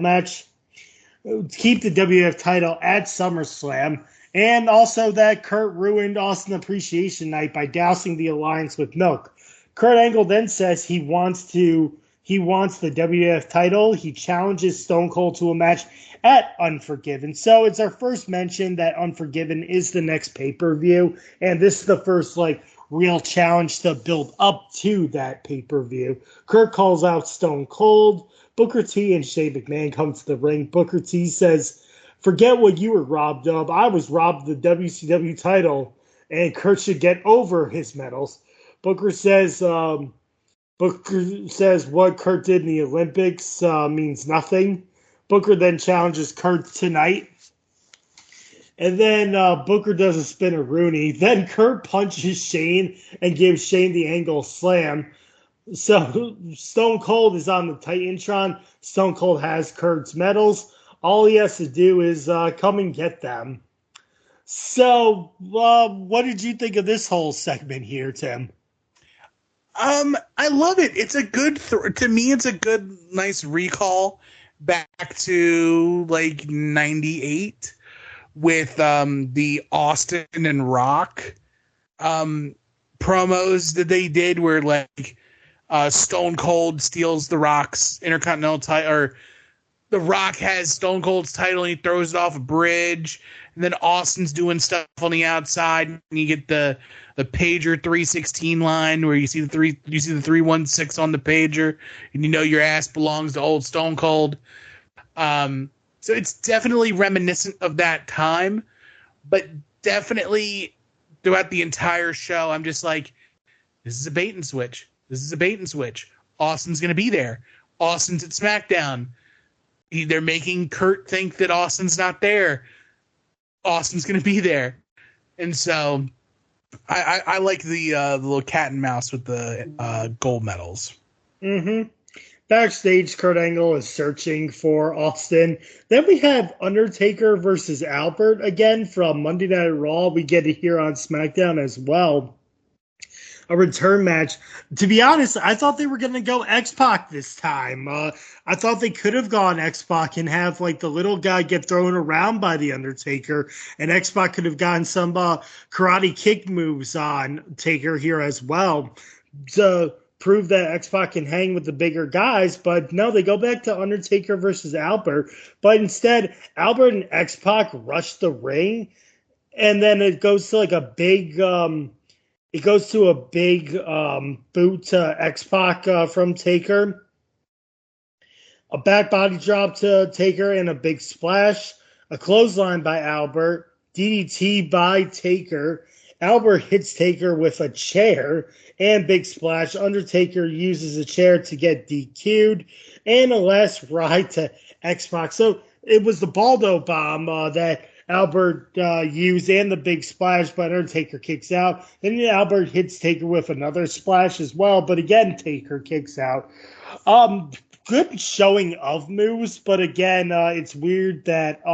at SummerSlam. And also that Kurt ruined Austin Appreciation Night by dousing the Alliance with milk. Kurt Angle then says he wants the WWF title. He challenges Stone Cold to a match at Unforgiven. So it's our first mention that Unforgiven is the next pay-per-view. And this is the first real challenge to build up to that pay-per-view. Kurt calls out Stone Cold. Booker T and Shane McMahon come to the ring. Booker T says, "Forget what you were robbed of. I was robbed of the WCW title, and Kurt should get over his medals." Booker says what Kurt did in the Olympics means nothing. Booker then challenges Kurt tonight. And then Booker does a spin-a-rooney. Then Kurt punches Shane and gives Shane the angle slam. So Stone Cold is on the Titantron. Stone Cold has Kurt's medals. All he has to do is come and get them. So what did you think of this whole segment here, Tim? I love it. It's a good, to me, it's a good, nice recall back to 98 with the Austin and Rock promos that they did where Stone Cold steals the Rock's Intercontinental title, or the Rock has Stone Cold's title and he throws it off a bridge, and then Austin's doing stuff on the outside, and you get the pager 316 line where you see the 316 on the pager, and your ass belongs to old Stone Cold. So it's definitely reminiscent of that time, but definitely throughout the entire show, I'm just like, this is a bait and switch. This is a bait and switch. Austin's going to be there. Austin's at SmackDown. They're making Kurt think that Austin's not there. Austin's going to be there. And so I like the little cat and mouse with the gold medals. Mm-hmm. Backstage, Kurt Angle is searching for Austin. Then we have Undertaker versus Albert again from Monday Night Raw. We get it here on SmackDown as well. A return match. To be honest, I thought they were going to go X-Pac this time. I thought they could have gone X-Pac and have the little guy get thrown around by the Undertaker, and X-Pac could have gotten some karate kick moves on Taker here as well to prove that X-Pac can hang with the bigger guys. But no, they go back to Undertaker versus Albert. But instead, Albert and X-Pac rush the ring, and then it goes to a big... It goes to a big boot to X-Pac from Taker. A back body drop to Taker and a big splash. A clothesline by Albert. DDT by Taker. Albert hits Taker with a chair and big splash. Undertaker uses a chair to get DQ'd. And a last ride to X-Pac. So it was the Baldo bomb that Albert used and the big splash, but Undertaker kicks out. Then Albert hits Taker with another splash as well, but again, Taker kicks out. Good showing of moves, but again, it's weird that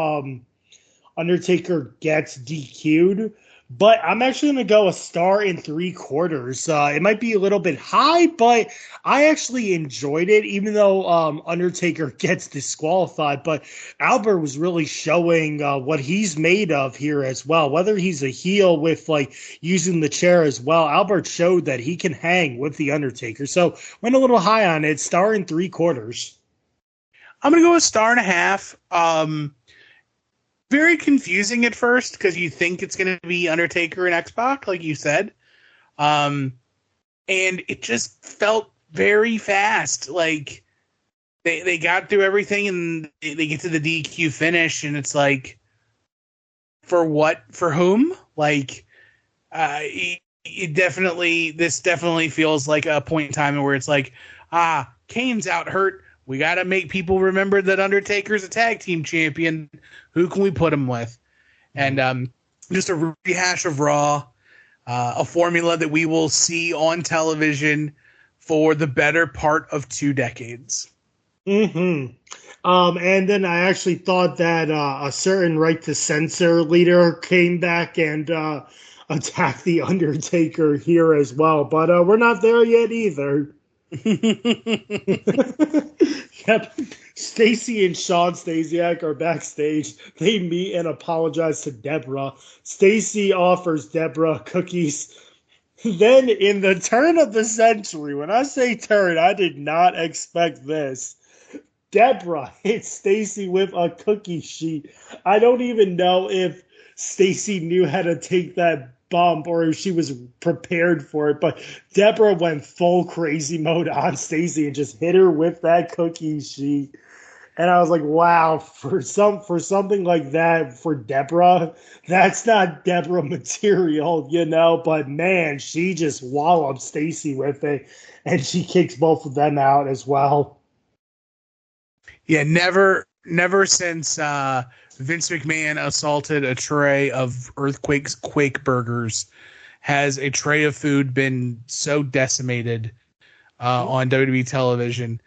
Undertaker gets DQ'd. but I'm actually going to go a star and 3/4. It might be a little bit high, but I actually enjoyed it, even though Undertaker gets disqualified. But Albert was really showing what he's made of here as well. Whether he's a heel with like using the chair as well, Albert showed that he can hang with the Undertaker. So went a little high on it, star and 3/4. I'm going to go a star and a half. Very confusing at first because you think it's going to be Undertaker and X-Pac, like you said. And it just felt very fast. Like they got through everything and they get to the DQ finish and it's like, for what? For whom? Like, this definitely feels like a point in time where it's like, Kane's out hurt. We got to make people remember that Undertaker's a tag team champion. Who can we put him with? And just a rehash of Raw, a formula that we will see on television for the better part of 2 decades. Mm-hmm. And then I actually thought that a certain right to censor leader came back and attacked the Undertaker here as well. But we're not there yet either. Yep. Stacy and Sean Stasiak are backstage. They meet and apologize to Deborah. Stacy offers Deborah cookies. Then, in the turn of the century, when I say turn, I did not expect this. Deborah hits Stacy with a cookie sheet. I don't even know if Stacy knew how to take that bump or if she was prepared for it, but Deborah went full crazy mode on Stacy and just hit her with that cookie sheet. And I was like, wow, for something like that for Deborah, that's not Deborah material, but man, she just walloped Stacy with it and she kicks both of them out as well. Yeah, never since Vince McMahon assaulted a tray of Earthquake's Quake Burgers has a tray of food been so decimated on WWE television.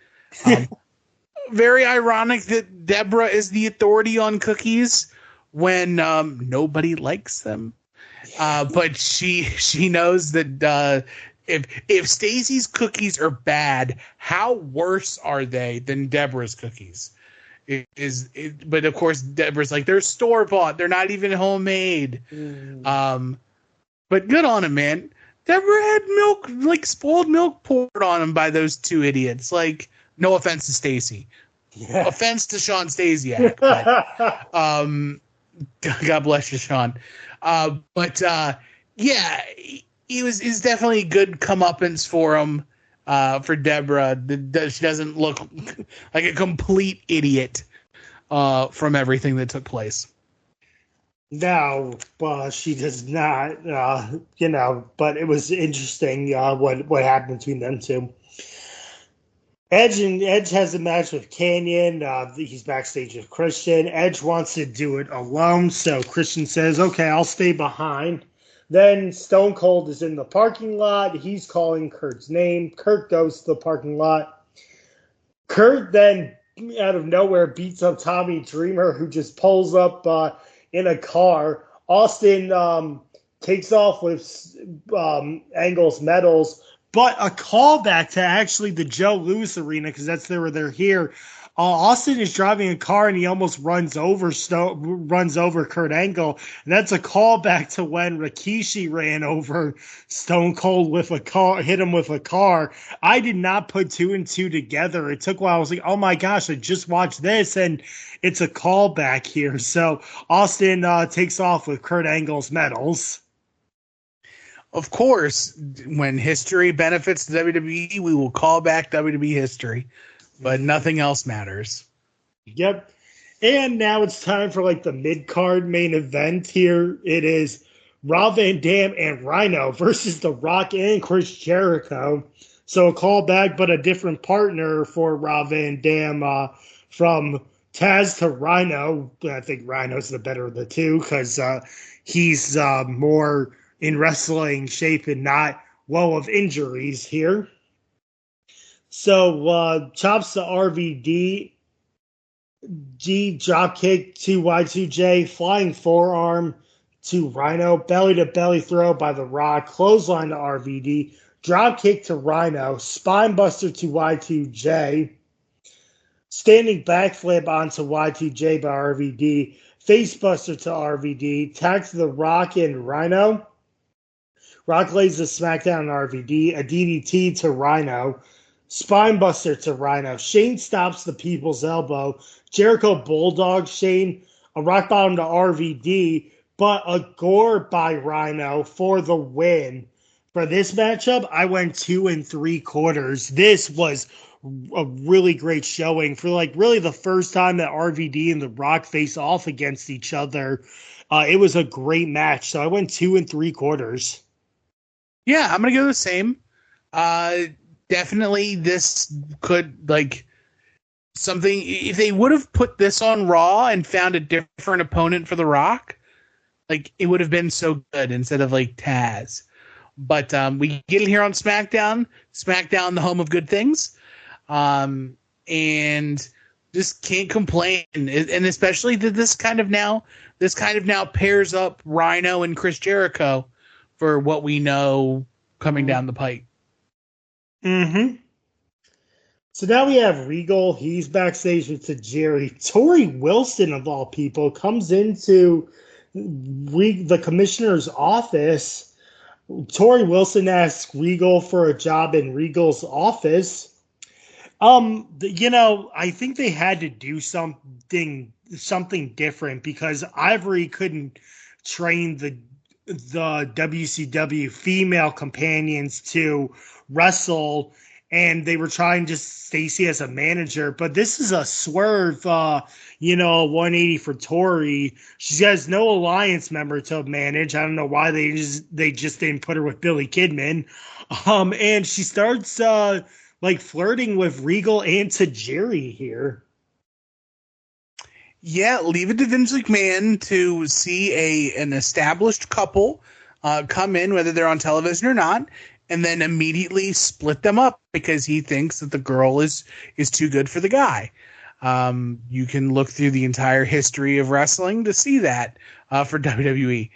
Very ironic that Deborah is the authority on cookies when nobody likes them. But she knows that if Stacey's cookies are bad, how worse are they than Deborah's cookies? But of course Deborah's like, they're store-bought, they're not even homemade. But good on him, man. Deborah had milk, like spoiled milk, poured on him by those 2 idiots. Like, no offense to Stacy. Yeah. Offense to Sean Stasiak. God bless you, Sean. Yeah, he's definitely a good comeuppance for him. For Deborah, she doesn't look like a complete idiot from everything that took place. No, she does not. But it was interesting what happened between them two. Edge has a match with Canyon. He's backstage with Christian. Edge wants to do it alone, so Christian says, "Okay, I'll stay behind." Then Stone Cold is in the parking lot. He's calling Kurt's name. Kurt goes to the parking lot. Kurt then, out of nowhere, beats up Tommy Dreamer, who just pulls up in a car. Austin takes off with Angle's medals, but a callback to actually the Joe Louis arena, because that's where they're here. Austin is driving a car and he almost runs over Kurt Angle. And that's a callback to when Rikishi ran over Stone Cold with a car, hit him with a car. I did not put 2 and 2 together. It took a while. I was like, oh my gosh, I just watched this and it's a callback here. So Austin takes off with Kurt Angle's medals. Of course, when history benefits the WWE, we will call back WWE history. But nothing else matters. Yep. And now it's time for like the mid-card main event here. It is Rob Van Dam and Rhyno versus The Rock and Chris Jericho. So a callback, but a different partner for Rob Van Dam from Taz to Rhyno. I think Rhino's the better of the two because he's more in wrestling shape and not woe of injuries here. So, chops to RVD, G dropkick to Y2J, flying forearm to Rhyno, belly to belly throw by The Rock, clothesline to RVD, drop kick to Rhyno, spine buster to Y2J, standing backflip onto Y2J by RVD, face buster to RVD, tag to The Rock and Rhyno. Rock lays the smackdown on RVD, a DDT to Rhyno, spine buster to Rhyno. Shane stops the people's elbow. Jericho bulldog Shane, a rock bottom to RVD, but a gore by Rhyno for the win. For this matchup, I went 2 3/4. This was a really great showing for really the first time that RVD and The Rock face off against each other. It was a great match, so I went 2 3/4. Yeah, I'm gonna go the same. Definitely, this could something. If they would have put this on Raw and found a different opponent for The Rock, it would have been so good instead of Taz. But we get it here on SmackDown. SmackDown, the home of good things. And just can't complain. And especially that this kind of now pairs up Rhyno and Chris Jericho for what we know coming down the pike. Mm-hmm. So now we have Regal. He's backstage with Tajiri. Tori Wilson, of all people, comes into the commissioner's office. Tori Wilson asks Regal for a job in Regal's office. I think they had to do something different because Ivory couldn't train the WCW female companions to wrestle, and they were trying just Stacy as a manager. But this is a swerve, 180 for Tori. She has no alliance member to manage. I don't know why they just didn't put her with Billy Kidman. And she starts flirting with Regal and Tajiri here. Yeah, leave it to Vince McMahon to see an established couple come in, whether they're on television or not, and then immediately split them up because he thinks that the girl is too good for the guy. You can look through the entire history of wrestling to see that for WWE.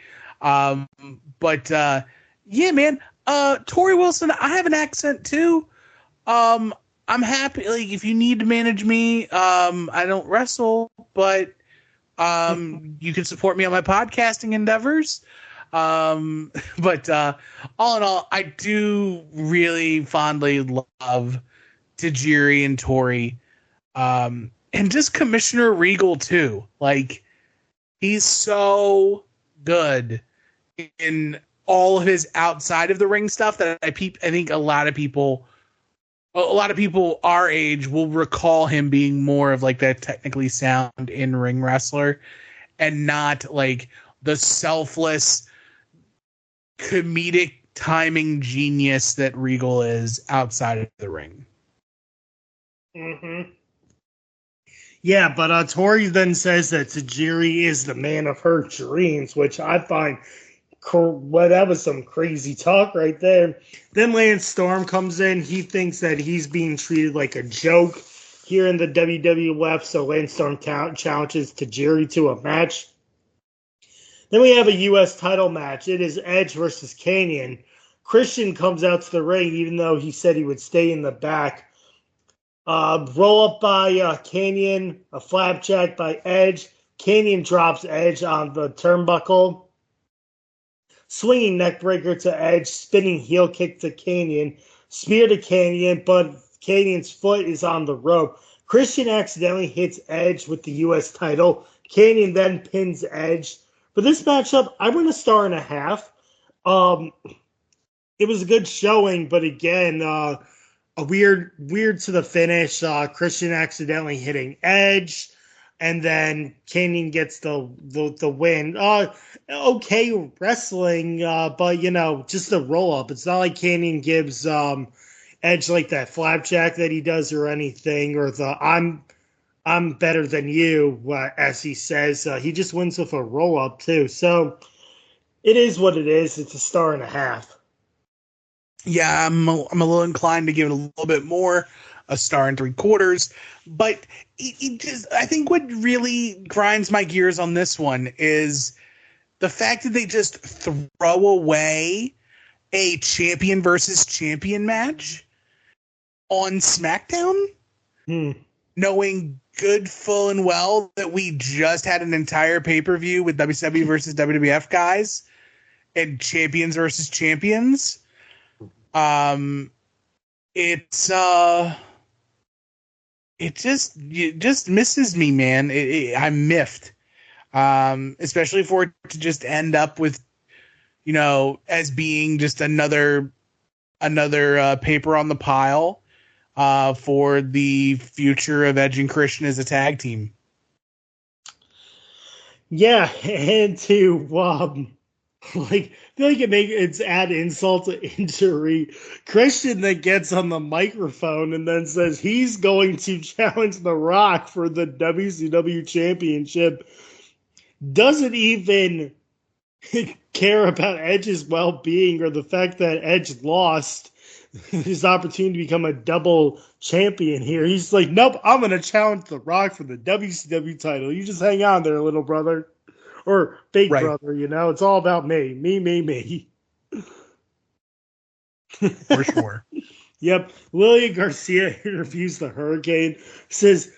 Yeah, man, Tori Wilson, I have an accent too. I'm happy. If you need to manage me, I don't wrestle, but you can support me on my podcasting endeavors. But all in all, I do really fondly love Tajiri and Tori, and just Commissioner Regal too. He's so good in all of his outside of the ring stuff that I think a lot of people our age will recall him being more of that technically sound in-ring wrestler and not the selfless comedic timing genius that Regal is outside of the ring. Mm-hmm. Yeah, but Tori then says that Tajiri is the man of her dreams, which I find that was some crazy talk right there. Then Lance Storm comes in. He thinks that he's being treated like a joke here in the WWF, so Lance Storm challenges Tajiri to a match. Then we have a U.S. title match. It is Edge versus Kanyon. Christian comes out to the ring, even though he said he would stay in the back. Roll up by Kanyon, a flapjack by Edge. Kanyon drops Edge on the turnbuckle. Swinging neckbreaker to Edge, spinning heel kick to Kanyon, spear to Kanyon, but Canyon's foot is on the rope. Christian accidentally hits Edge with the U.S. title. Kanyon then pins Edge. For this matchup, I went 1.5 stars. It was a good showing, but again, a weird to the finish. Christian accidentally hitting Edge, and then Kanyon gets the win. Okay wrestling, but just a roll up. It's not like Kanyon gives Edge that flapjack that he does or anything, or the I'm better than you, as he says. He just wins with a roll up too. So it is what it is. It's 1.5 stars. Yeah, I'm a little inclined to give it a little bit more, 1.75 stars. But it just, I think what really grinds my gears on this one is the fact that they just throw away a champion versus champion match on SmackDown, knowing good full and well that we just had an entire pay-per-view with WCW versus WWF guys and champions versus champions. It just misses me, man. I'm miffed. Especially for it to just end up with, as being just another paper on the pile for the future of Edge and Christian as a tag team. Yeah, and to I feel like it's add insult to injury. Christian then gets on the microphone and then says he's going to challenge The Rock for the WCW championship. Doesn't even care about Edge's well-being or the fact that Edge lost his opportunity to become a double champion here. He's like, nope, I'm going to challenge The Rock for the WCW title. You just hang on there, little brother. Or fake brother, It's all about me. Me. For sure. Yep. Lillian Garcia interviews the Hurricane, says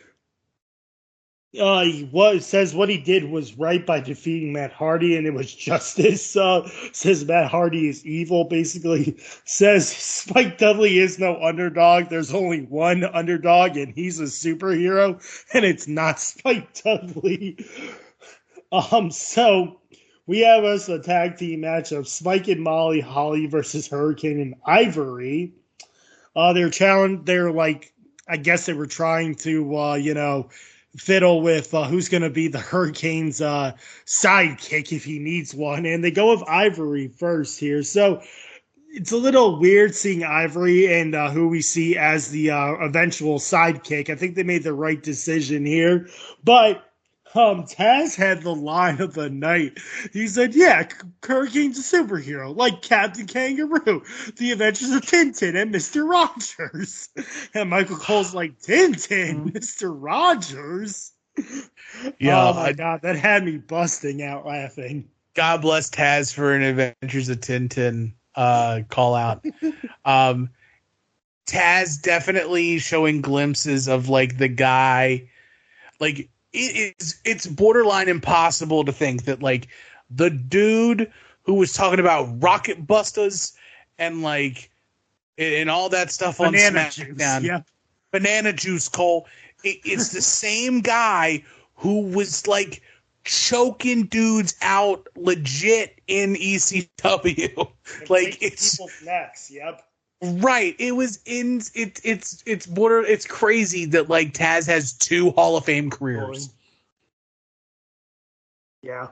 what he did was right by defeating Matt Hardy, and it was justice. Says Matt Hardy is evil, basically. Says Spike Dudley is no underdog. There's only one underdog, and he's a superhero, and it's not Spike Dudley. So we have us a tag team match of Spike and Molly Holly versus Hurricane and Ivory. They're like, I guess they were trying to, fiddle with who's going to be the Hurricane's sidekick if he needs one. And they go with Ivory first here. So it's a little weird seeing Ivory and who we see as the eventual sidekick. I think they made the right decision here. But Taz had the line of the night. He said, yeah, Hurricane's a superhero, like Captain Kangaroo, the Adventures of Tintin, and Mr. Rogers. And Michael Cole's like, Tintin? Mr. Rogers? Yeah, oh, my God, that had me busting out laughing. God bless Taz for an Adventures of Tintin call out. Taz definitely showing glimpses of, like, the guy, like, it's borderline impossible to think that, like, the dude who was talking about rocket busters and, like, and all that stuff banana on SmackDown, juice, banana juice, Cole, it's the same guy who was, like, choking dudes out legit in ECW. Like, it's people's necks. Yep. Right. It's crazy that, like, Taz has 2 Hall of Fame careers. Yeah.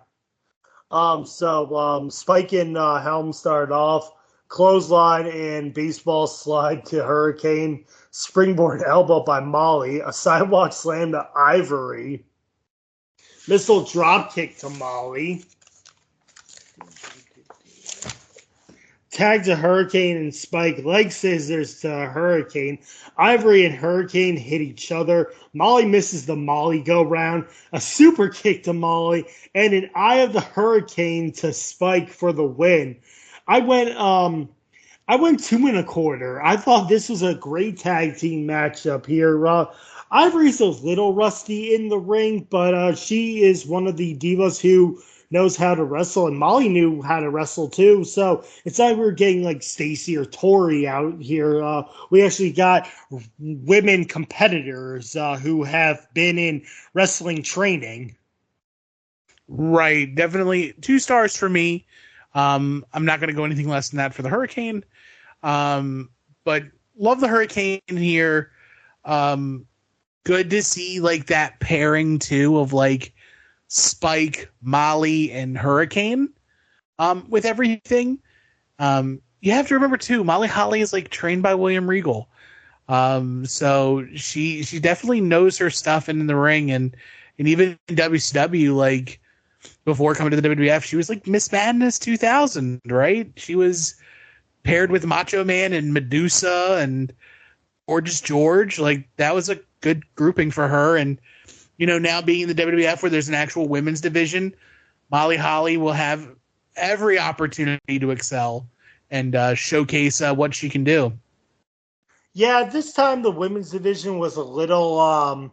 So Spike and Helm started off, clothesline and baseball slide to Hurricane, springboard elbow by Molly, a sidewalk slam to Ivory, missile drop kick to Molly. Tag to Hurricane and Spike, leg scissors to Hurricane. Ivory and Hurricane hit each other. Molly misses the Molly go round, a super kick to Molly, and an Eye of the Hurricane to Spike for the win. I went 2 1/4. I thought this was a great tag team matchup here. Ivory's a little rusty in the ring, but she is one of the divas who knows how to wrestle, and Molly knew how to wrestle too. So it's like we're getting like Stacy or Tori out here. We actually got women competitors who have been in wrestling training. Right, definitely 2 stars for me. I'm not going to go anything less than that for the Hurricane. But love the Hurricane here. Good to see, like, that pairing too of, like, Spike, Molly, and Hurricane with everything. You have to remember too, Molly Holly is, like, trained by William Regal. So she definitely knows her stuff in the ring, and even in WCW, like, before coming to the WWF, she was like Miss Madness 2000, right? She was paired with Macho Man and Medusa and Gorgeous George. Like, that was a good grouping for her. And, now being in the WWF where there's an actual women's division, Molly Holly will have every opportunity to excel and showcase what she can do. Yeah, this time the women's division was a little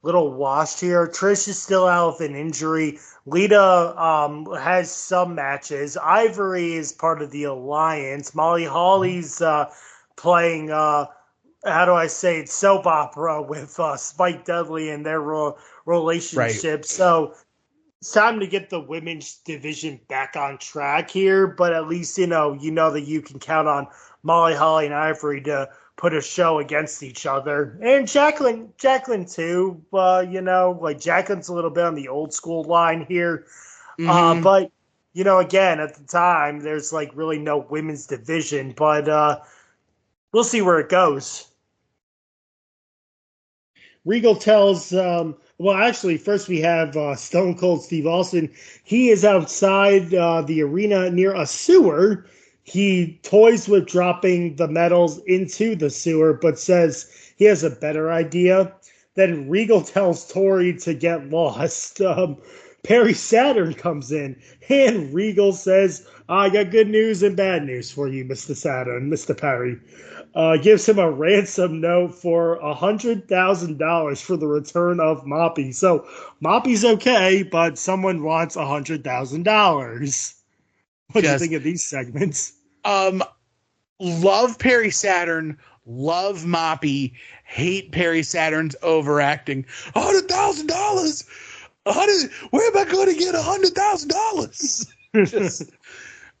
washed here. Trish is still out with an injury. Lita has some matches. Ivory is part of the alliance. Molly Holly's playing how do I say it, soap opera with Spike Dudley and their relationship. Right. So it's time to get the women's division back on track here, but at least you know that you can count on Molly Holly and Ivory to put a show against each other, and Jacqueline too. Like Jacqueline's a little bit on the old school line here, but again at the time there's like really no women's division, but we'll see where it goes. Regal tells, actually, first we have Stone Cold Steve Austin. He is outside the arena near a sewer. He toys with dropping the medals into the sewer, but says he has a better idea. Then Regal tells Tori to get lost. Perry Saturn comes in, and Regal says, I got good news and bad news for you, Mr. Saturn, Mr. Perry. Gives him a ransom note for $100,000 for the return of Moppy. So Moppy's okay, but someone wants $100,000. What do you think of these segments? Love Perry Saturn, love Moppy, hate Perry Saturn's overacting. $100,000? Where am I going to get $100,000?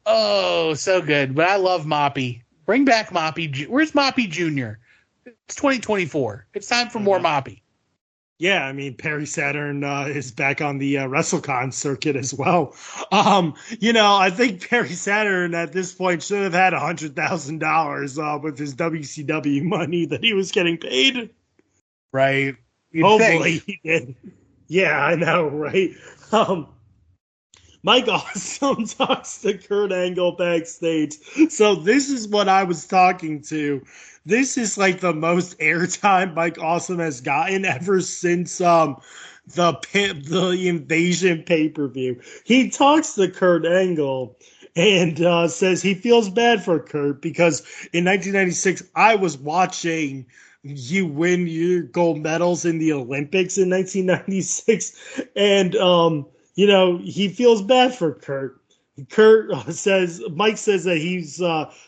Oh, so good. But I love Moppy. Bring back Moppy. Where's Moppy Jr.? It's 2024. It's time for more Moppy. Yeah, I mean, Perry Saturn is back on the WrestleCon circuit as well. I think Perry Saturn at this point should have had $100,000 with his WCW money that he was getting paid. Right. Hopefully he did. Yeah, I know, right? Mike Awesome talks to Kurt Angle backstage. So this is what I was talking to. This is like the most airtime Mike Awesome has gotten ever since the Invasion pay-per-view. He talks to Kurt Angle and says he feels bad for Kurt because in 1996 I was watching you win your gold medals in the Olympics in 1996, and he feels bad for Kurt. Mike says that he's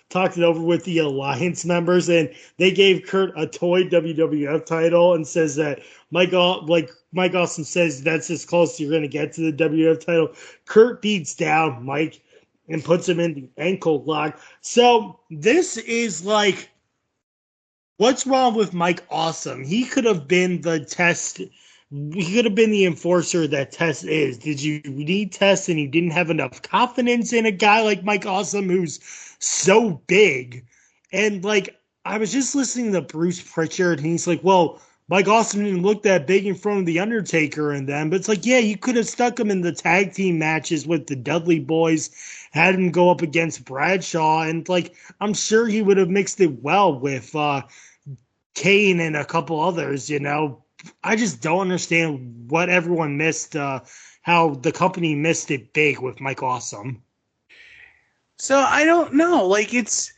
talked it over with the Alliance members, and they gave Kurt a toy WWF title, and says that Mike Awesome says that's as close you're going to get to the WWF title. Kurt beats down Mike and puts him in the ankle lock. So this is like, what's wrong with Mike Awesome? He could have been the test. He could have been the enforcer that Test is. Did you need Test and you didn't have enough confidence in a guy like Mike Awesome who's so big? And I was just listening to Bruce Pritchard and he's like, well, Mike Awesome didn't look that big in front of The Undertaker and them. But it's like, yeah, you could have stuck him in the tag team matches with the Dudley Boys, had him go up against Bradshaw, and I'm sure he would have mixed it well with Kane and a couple others, I just don't understand what everyone missed, how the company missed it big with Mike Awesome. So I don't know. It's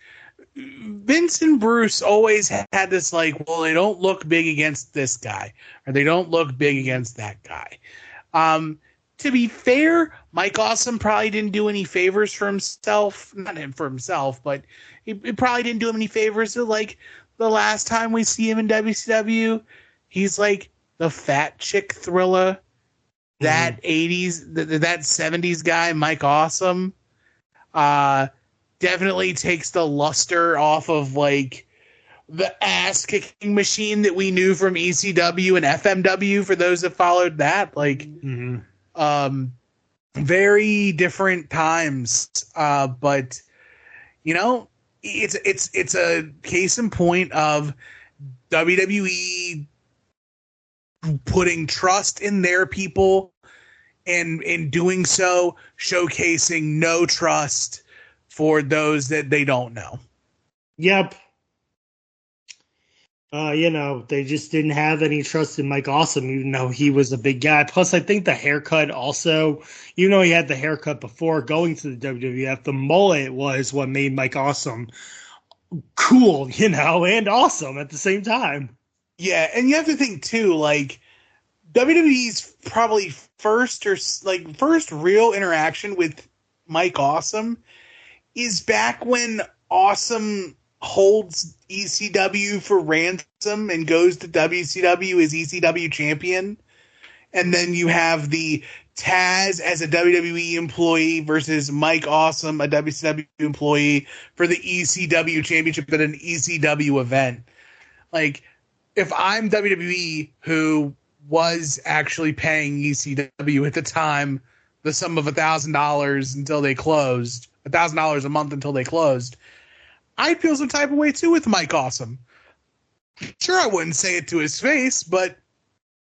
Vince and Bruce always had this well, they don't look big against this guy, or they don't look big against that guy. To be fair, Mike Awesome probably didn't do any favors for himself. Not him for himself, but he probably didn't do him any favors. So the last time we see him in WCW, he's like the fat chick Thriller, that 80s, that 70s guy, Mike Awesome. Definitely takes the luster off of the ass kicking machine that we knew from ECW and FMW for those that followed that. Very different times. But it's a case in point of WWE putting trust in their people and in doing so showcasing no trust for those that they don't know. Yep. They just didn't have any trust in Mike Awesome, even though he was a big guy. Plus, I think the haircut also, even though he had the haircut before going to the WWF, the mullet was what made Mike Awesome cool, and awesome at the same time. Yeah, and you have to think too, like WWE's probably first real interaction with Mike Awesome is back when Awesome holds ECW for ransom and goes to WCW as ECW champion. And then you have the Taz as a WWE employee versus Mike Awesome, a WCW employee, for the ECW championship at an ECW event. Like, if I'm WWE, who was actually paying ECW at the time the sum of $1,000 until they closed, $1,000 a month until they closed, I'd feel some type of way too with Mike Awesome. Sure, I wouldn't say it to his face, but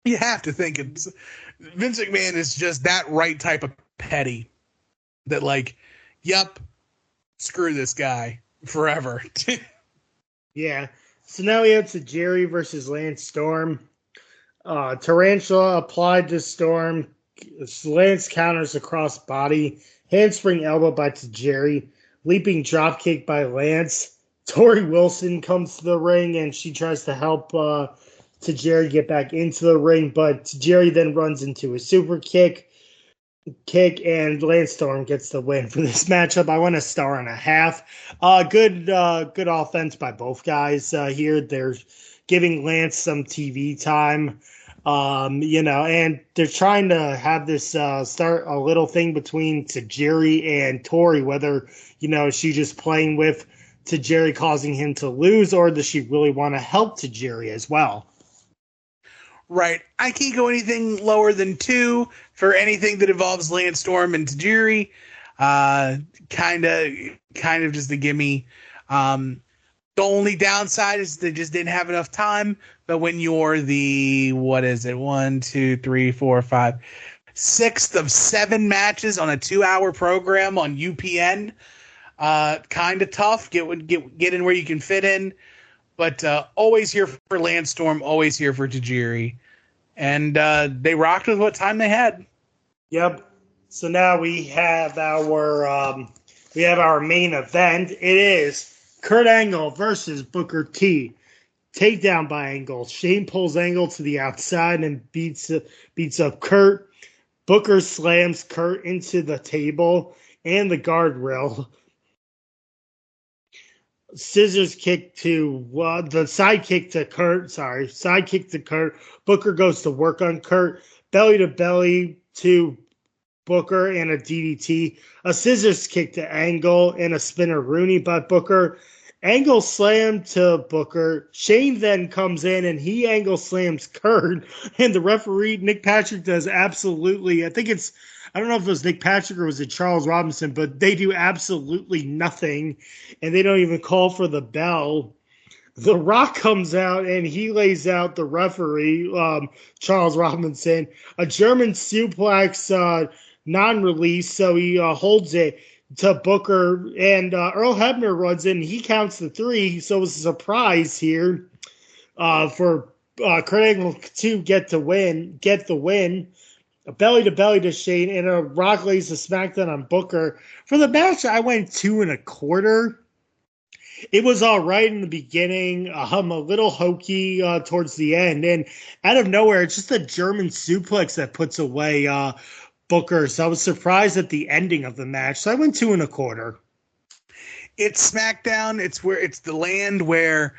you have to think Vince McMahon is just that right type of petty that, like, yep, screw this guy forever. Yeah. So now we have to Jerry versus Lance Storm. Tarantula applied to Storm. Lance counters across body. Handspring elbow by Tajiri. Leaping dropkick by Lance. Tori Wilson comes to the ring and she tries to help Tajiri get back into the ring, but Tajiri then runs into a super kick, and Lance Storm gets the win for this matchup. I want a 1.5. Good offense by both guys here. They're giving Lance some TV time. And they're trying to have this start a little thing between Tajiri and Tori, whether, she's just playing with Tajiri causing him to lose, or does she really want to help Tajiri as well? Right. I can't go anything lower than 2 for anything that involves Lance Storm and Tajiri. Kind of just a gimme. The only downside is they just didn't have enough time. But when you're the, 1, 2, 3, 4, 5, 6th of 7 matches on a 2-hour program on UPN, kind of tough. Get in where you can fit in. But always here for Lance Storm, always here for Tajiri. And they rocked with what time they had. Yep. So now we have our main event. It is Kurt Angle versus Booker T. Takedown by Angle. Shane pulls Angle to the outside and beats up Kurt. Booker slams Kurt into the table and the guardrail. Scissors kick to the side kick to Kurt. Side kick to Kurt. Booker goes to work on Kurt. Belly to belly to Booker and a DDT. A scissors kick to Angle and a spinner Rooney by Booker. Angle slam to Booker. Shane then comes in and he angle slams Kurt. And the referee, Nick Patrick, does absolutely, I don't know if it was Nick Patrick or was it Charles Robinson, but they do absolutely nothing. And they don't even call for the bell. The Rock comes out and he lays out the referee, Charles Robinson, a German suplex non-release. So he holds it to Booker, and Earl Hebner runs in. He counts the 3, so it was a surprise here for Kurt Angle to get the win. A belly to belly to Shane, and a Rock lays a smackdown on Booker. For the match, I went 2.25. It was all right in the beginning, a little hokey towards the end, and out of nowhere, it's just a German suplex that puts away Booker. So I was surprised at the ending of the match. So I went 2.25. It's SmackDown. It's the land where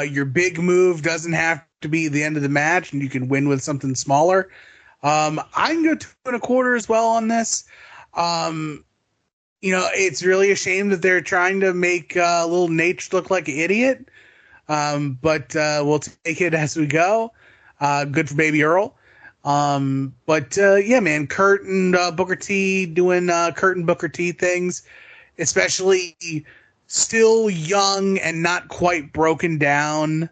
your big move doesn't have to be the end of the match, and you can win with something smaller. I can go 2.25 as well on this. It's really a shame that they're trying to make little Nate look like an idiot. But we'll take it as we go. Good for Baby Earl. Yeah, man, Kurt and Booker T doing Kurt and Booker T things, especially still young and not quite broken down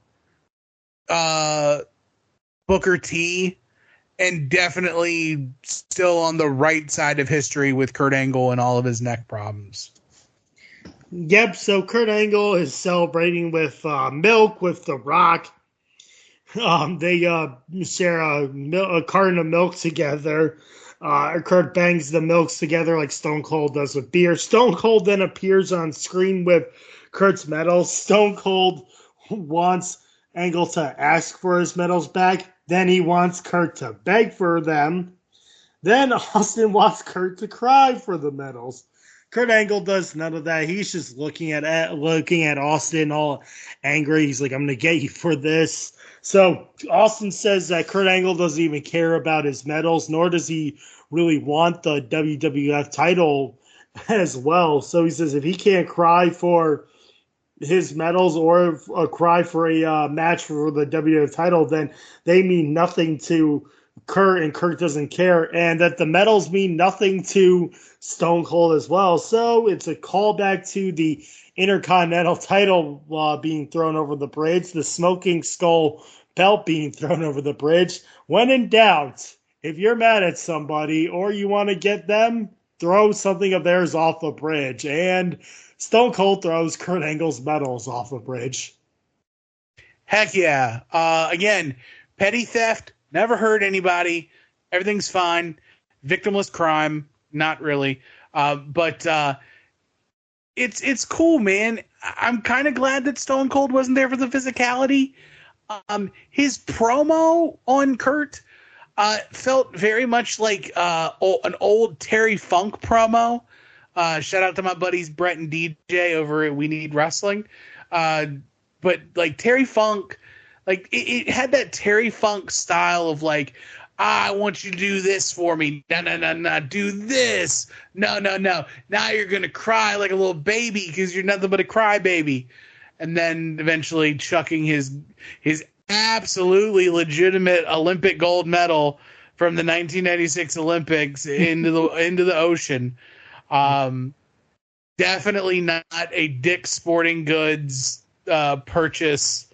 Booker T, and definitely still on the right side of history with Kurt Angle and all of his neck problems. Yep, so Kurt Angle is celebrating with Milk, with The Rock. They share a carton of milk together. Kurt bangs the milks together like Stone Cold does with beer. Stone Cold then appears on screen with Kurt's medals. Stone Cold wants Angle to ask for his medals back. Then he wants Kurt to beg for them. Then Austin wants Kurt to cry for the medals. Kurt Angle does none of that. He's just looking at Austin all angry. He's like, "I'm gonna get you for this." So Austin says that Kurt Angle doesn't even care about his medals, nor does he really want the WWF title as well. So he says if he can't cry for his medals or cry for a match for the WWF title, then they mean nothing to Kurt, and Kurt doesn't care, and that the medals mean nothing to Stone Cold as well. So it's a callback to the Intercontinental title being thrown over the bridge, the Smoking Skull belt being thrown over the bridge. When in doubt, if you're mad at somebody or you want to get them, throw something of theirs off a bridge. And Stone Cold throws Kurt Angle's medals off a bridge. Heck yeah. Again, petty theft. Never hurt anybody. Everything's fine. Victimless crime. Not really. But it's cool, man. I'm kind of glad that Stone Cold wasn't there for the physicality. His promo on Kurt felt very much like an old Terry Funk promo. Shout out to my buddies Brett and DJ over at We Need Wrestling. But like Terry Funk, like it had that Terry Funk style of like, I want you to do this for me. No, do this. No. Now you're going to cry like a little baby because you're nothing but a crybaby. And then eventually chucking his absolutely legitimate Olympic gold medal from the 1996 Olympics into the ocean. Definitely not a Dick's Sporting Goods purchase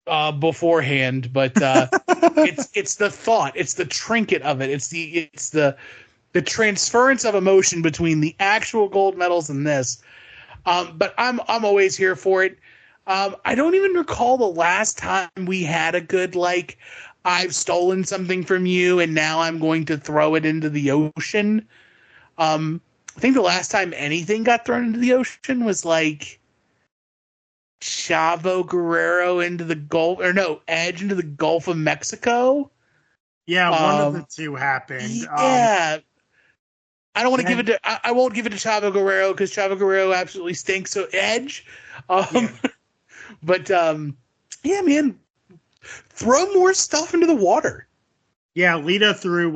beforehand, but it's the thought, it's the trinket of it, it's the transference of emotion between the actual gold medals and this. But I'm always here for it. I don't even recall the last time we had a good like I've stolen something from you and now I'm going to throw it into the ocean. I think the last time anything got thrown into the ocean was like Chavo Guerrero into the Gulf, or no, Edge into the Gulf of Mexico. Yeah, one of the two happened. Yeah. I don't want to give it to. I won't give it to Chavo Guerrero because Chavo Guerrero absolutely stinks. So Edge, but yeah, man, throw more stuff into the water. Yeah, Lita threw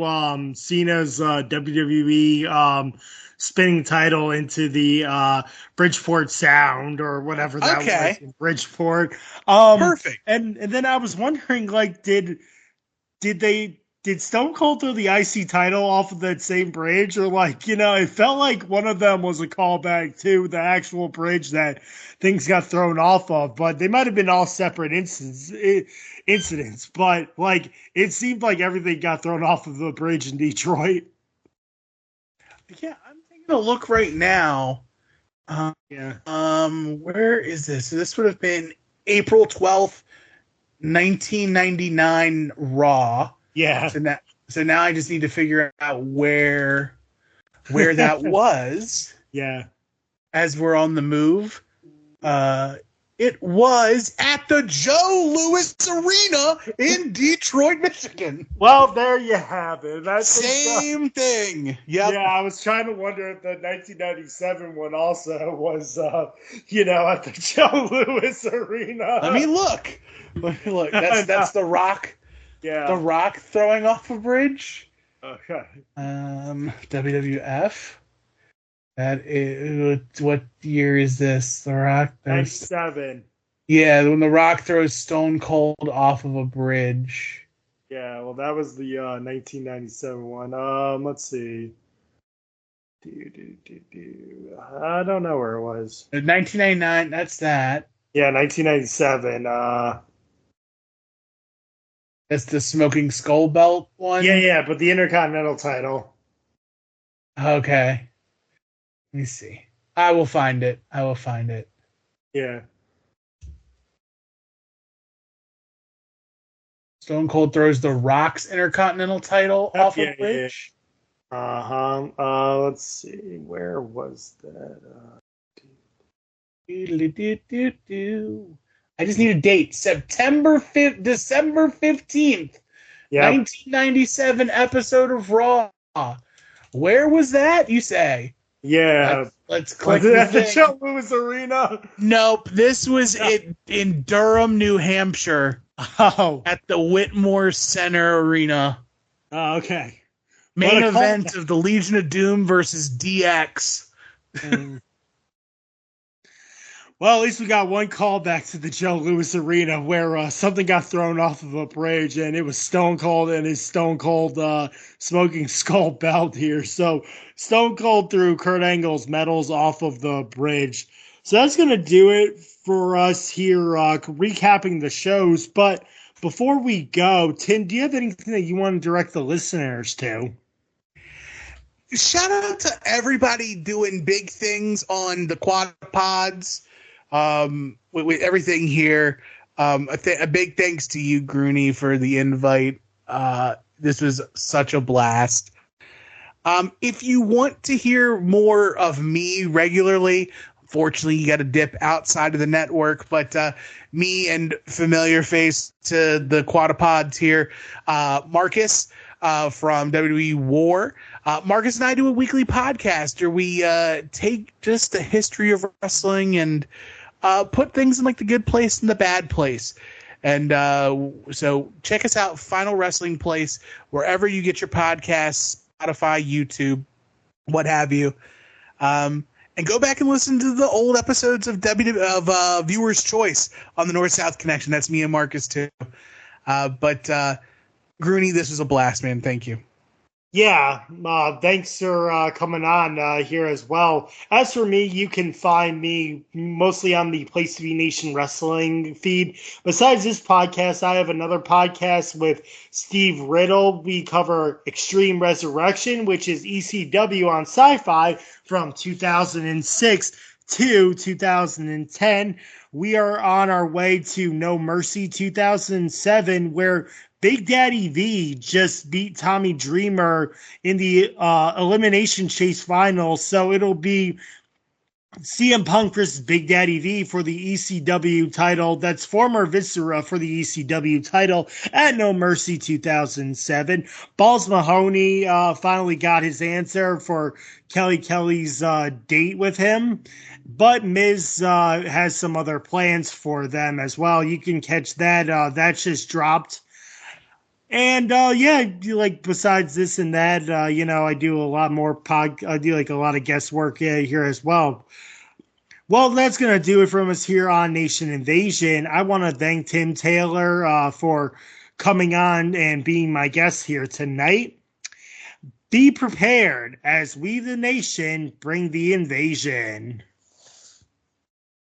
Cena's WWE spinning title into the Bridgeport Sound or whatever that was in Bridgeport. Perfect. And then I was wondering, like, did Stone Cold throw the IC title off of that same bridge, or like, it felt like one of them was a callback to the actual bridge that things got thrown off of, but they might have been all separate incidents. But like, it seemed like everything got thrown off of the bridge in Detroit. Yeah, I'm taking a look right now. Where is this? So this would have been April 12th, 1999 Raw. Yeah. So now I just need to figure out where that was. Yeah. As we're on the move. It was at the Joe Louis Arena in Detroit, Michigan. Well, there you have it. That's same thing. Yep. Yeah, I was trying to wonder if the 1997 one also was, at the Joe Louis Arena. Let me look. That's The Rock. Yeah. The Rock throwing off a bridge. Okay. WWF. That is, what year is this? The Rock? 97. Yeah, when The Rock throws Stone Cold off of a bridge. Yeah, well, that was the 1997 one. Let's see. I don't know where it was. 1999, that's that. Yeah, 1997. That's the Smoking Skull Belt one? Yeah, but the Intercontinental title. Okay. Let me see. I will find it. Yeah. Stone Cold throws the Rock's Intercontinental title off yeah, of Bridge. Let's see. Where was that? I just need a date. December 15th, Yeah. 1997 episode of Raw. Where was that, you say? Yeah. Let's click Was it at the thing. Joe Louis Arena? Nope. This was in Durham, New Hampshire. Oh. At the Whitmore Center Arena. Oh, okay. Main event of the Legion of Doom versus DX. Well, at least we got one callback to the Joe Louis Arena where something got thrown off of a bridge, and it was Stone Cold and his Stone Cold Smoking Skull belt here. So Stone Cold threw Kurt Angle's medals off of the bridge. So that's going to do it for us here, recapping the shows. But before we go, Tim, do you have anything that you want to direct the listeners to? Shout out to everybody doing big things on the quad pods. With everything here. A big thanks to you, Gruney, for the invite. This was such a blast. If you want to hear more of me regularly, fortunately, you got to dip outside of the network, but me and familiar face to the quadpods here, Marcus from WWE War. Marcus and I do a weekly podcast where we take just the history of wrestling and put things in like the good place and the bad place. And so check us out, Final Wrestling Place, wherever you get your podcasts, Spotify, YouTube, what have you. And go back and listen to the old episodes of Viewer's Choice on the North-South Connection. That's me and Marcus too. But Gruney, this was a blast, man. Thank you. Yeah, thanks for coming on here as well. As for me, you can find me mostly on the Place to Be Nation Wrestling feed. Besides this podcast, I have another podcast with Steve Riddle. We cover Extreme Resurrection, which is ECW on Sci-Fi from 2006 to 2010. We are on our way to No Mercy 2007, where Big Daddy V just beat Tommy Dreamer in the Elimination Chase final. So it'll be CM Punk versus Big Daddy V for the ECW title. That's former Viscera for the ECW title at No Mercy 2007. Balls Mahoney finally got his answer for Kelly's date with him. But Miz has some other plans for them as well. You can catch that. That just dropped. And besides this and that, I do a lot more I do like a lot of guest work here as well. Well, that's going to do it from us here on Nation Invasion. I want to thank Tim Taylor for coming on and being my guest here tonight. Be prepared as we, the nation, bring the invasion.